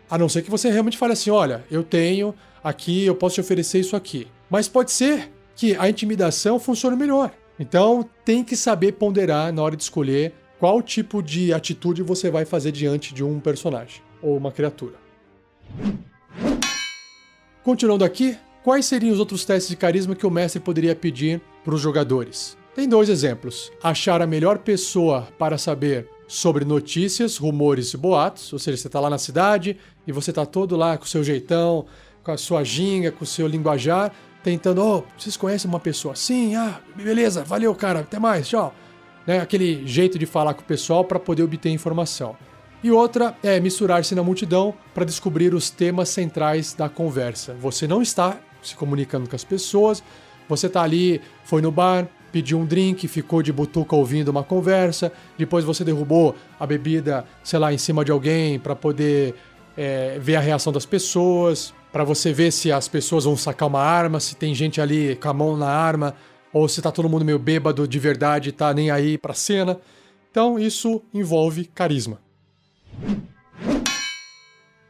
A não ser que você realmente fale assim, olha, eu tenho aqui, eu posso te oferecer isso aqui. Mas pode ser que a intimidação funcione melhor. Então tem que saber ponderar na hora de escolher qual tipo de atitude você vai fazer diante de um personagem ou uma criatura. Continuando aqui, quais seriam os outros testes de carisma que o mestre poderia pedir para os jogadores? Tem 2 exemplos. Achar a melhor pessoa para saber sobre notícias, rumores e boatos, ou seja, você está lá na cidade e você está todo lá com o seu jeitão, com a sua ginga, com o seu linguajar, tentando, vocês conhecem uma pessoa assim? Beleza, valeu cara, até mais, tchau. Né, aquele jeito de falar com o pessoal para poder obter informação. E outra é misturar-se na multidão para descobrir os temas centrais da conversa. Você não está se comunicando com as pessoas, você está ali, foi no bar, pediu um drink, ficou de butuca ouvindo uma conversa, depois você derrubou a bebida, sei lá, em cima de alguém para poder ver a reação das pessoas, para você ver se as pessoas vão sacar uma arma, se tem gente ali com a mão na arma, ou se tá todo mundo meio bêbado de verdade e tá nem aí pra cena. Então isso envolve carisma.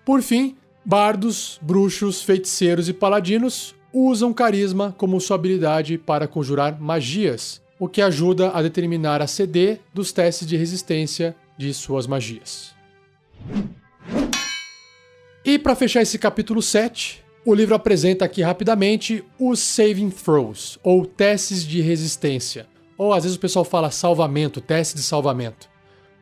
Por fim, bardos, bruxos, feiticeiros e paladinos usam carisma como sua habilidade para conjurar magias, o que ajuda a determinar a CD dos testes de resistência de suas magias. E para fechar esse capítulo 7, o livro apresenta aqui rapidamente os Saving Throws, ou testes de resistência. Ou às vezes o pessoal fala salvamento, teste de salvamento.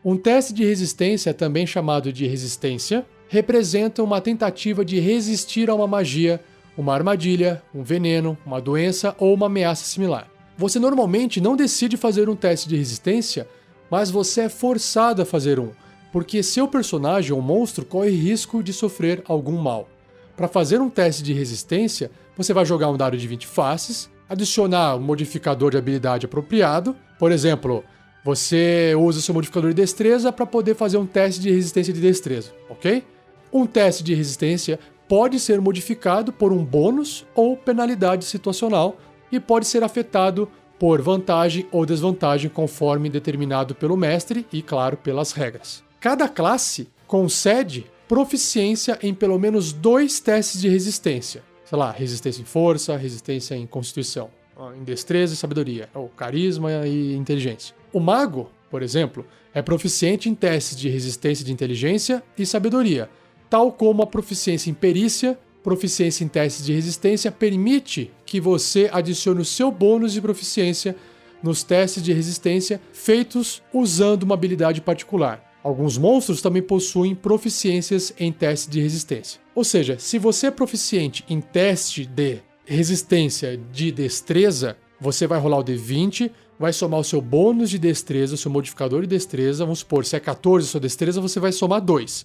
Um teste de resistência, também chamado de resistência, representa uma tentativa de resistir a uma magia, uma armadilha, um veneno, uma doença ou uma ameaça similar. Você normalmente não decide fazer um teste de resistência, mas você é forçado a fazer um, porque seu personagem ou monstro corre risco de sofrer algum mal. Para fazer um teste de resistência, você vai jogar um dado de 20 faces, adicionar um modificador de habilidade apropriado. Por exemplo, você usa seu modificador de destreza para poder fazer um teste de resistência de destreza, ok? Um teste de resistência pode ser modificado por um bônus ou penalidade situacional e pode ser afetado por vantagem ou desvantagem conforme determinado pelo mestre e, claro, pelas regras. Cada classe concede proficiência em pelo menos 2 testes de resistência. Sei lá, resistência em força, resistência em constituição, em destreza e sabedoria, ou carisma e inteligência. O mago, por exemplo, é proficiente em testes de resistência de inteligência e sabedoria, tal como a proficiência em perícia, proficiência em testes de resistência permite que você adicione o seu bônus de proficiência nos testes de resistência feitos usando uma habilidade particular. Alguns monstros também possuem proficiências em teste de resistência. Ou seja, se você é proficiente em teste de resistência de destreza, você vai rolar o D20, vai somar o seu bônus de destreza, o seu modificador de destreza. Vamos supor, se é 14 a sua destreza, você vai somar 2.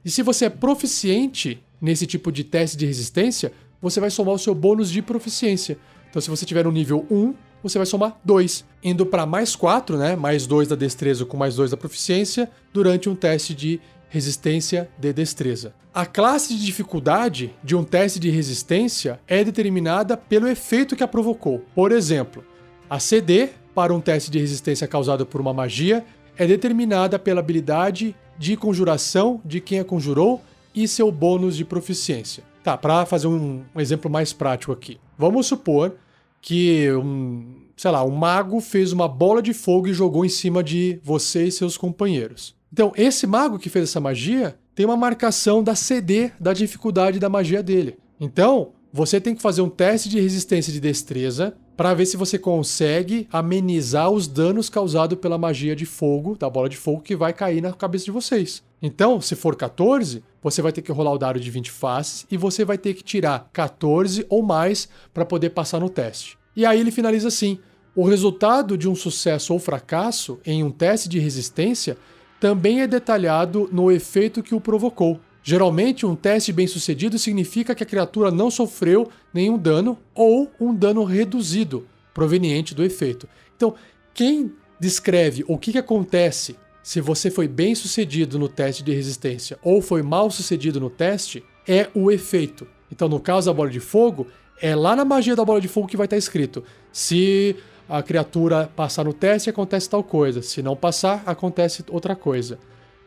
E se você é proficiente nesse tipo de teste de resistência, você vai somar o seu bônus de proficiência. Então, se você tiver no nível 1, você vai somar 2, indo para mais 4, né? Mais 2 da destreza com mais 2 da proficiência, durante um teste de resistência de destreza. A classe de dificuldade de um teste de resistência é determinada pelo efeito que a provocou. Por exemplo, a CD para um teste de resistência causado por uma magia é determinada pela habilidade de conjuração de quem a conjurou e seu bônus de proficiência. Tá, para fazer um exemplo mais prático aqui. Vamos supor que um mago fez uma bola de fogo e jogou em cima de você e seus companheiros. Então, esse mago que fez essa magia tem uma marcação da CD da dificuldade da magia dele. Então, você tem que fazer um teste de resistência de destreza para ver se você consegue amenizar os danos causados pela magia de fogo, da bola de fogo, que vai cair na cabeça de vocês. Então, se for 14, você vai ter que rolar o dado de 20 faces e você vai ter que tirar 14 ou mais para poder passar no teste. E aí ele finaliza assim: o resultado de um sucesso ou fracasso em um teste de resistência também é detalhado no efeito que o provocou. Geralmente, um teste bem-sucedido significa que a criatura não sofreu nenhum dano ou um dano reduzido, proveniente do efeito. Então, quem descreve o que acontece se você foi bem-sucedido no teste de resistência ou foi mal-sucedido no teste é o efeito. Então, no caso da bola de fogo, é lá na magia da bola de fogo que vai estar escrito: se a criatura passar no teste, acontece tal coisa. Se não passar, acontece outra coisa.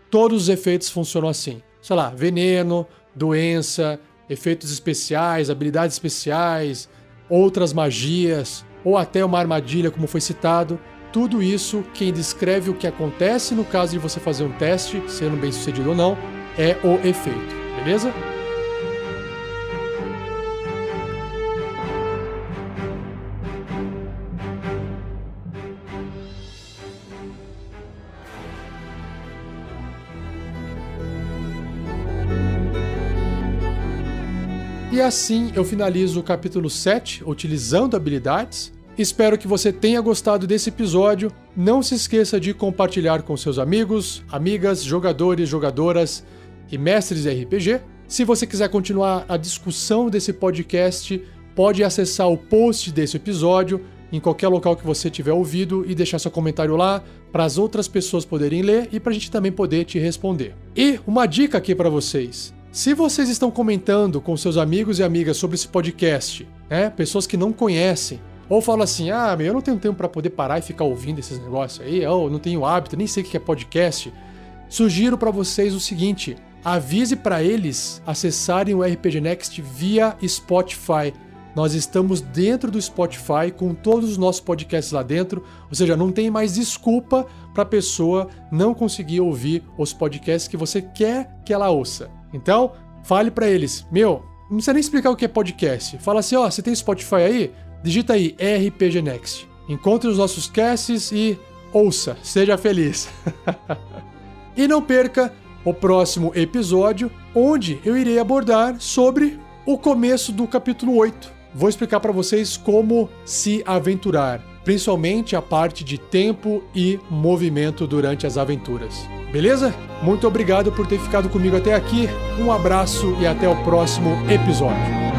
Todos os efeitos funcionam assim. Sei lá, veneno, doença, efeitos especiais, habilidades especiais, outras magias, ou até uma armadilha, como foi citado. Tudo isso, quem descreve o que acontece no caso de você fazer um teste, sendo bem sucedido ou não, é o efeito, beleza? E assim eu finalizo o capítulo 7, utilizando habilidades. Espero que você tenha gostado desse episódio. Não se esqueça de compartilhar com seus amigos, amigas, jogadores, jogadoras e mestres de RPG. Se você quiser continuar a discussão desse podcast, pode acessar o post desse episódio em qualquer local que você tiver ouvido e deixar seu comentário lá para as outras pessoas poderem ler e para a gente também poder te responder. E uma dica aqui para vocês. Se vocês estão comentando com seus amigos e amigas sobre esse podcast, né, pessoas que não conhecem, ou falam assim, eu não tenho tempo para poder parar e ficar ouvindo esses negócios aí, ou não tenho hábito, nem sei o que é podcast, sugiro para vocês o seguinte, avise para eles acessarem o RPG Next via Spotify. Nós estamos dentro do Spotify com todos os nossos podcasts lá dentro, ou seja, não tem mais desculpa para a pessoa não conseguir ouvir os podcasts que você quer que ela ouça. Então, fale para eles, não precisa nem explicar o que é podcast. Fala assim, você tem Spotify aí? Digita aí RPG Next. Encontre os nossos casts e ouça, seja feliz. E não perca o próximo episódio, onde eu irei abordar sobre o começo do capítulo 8. Vou explicar para vocês como se aventurar, principalmente a parte de tempo e movimento durante as aventuras. Beleza? Muito obrigado por ter ficado comigo até aqui. Um abraço e até o próximo episódio.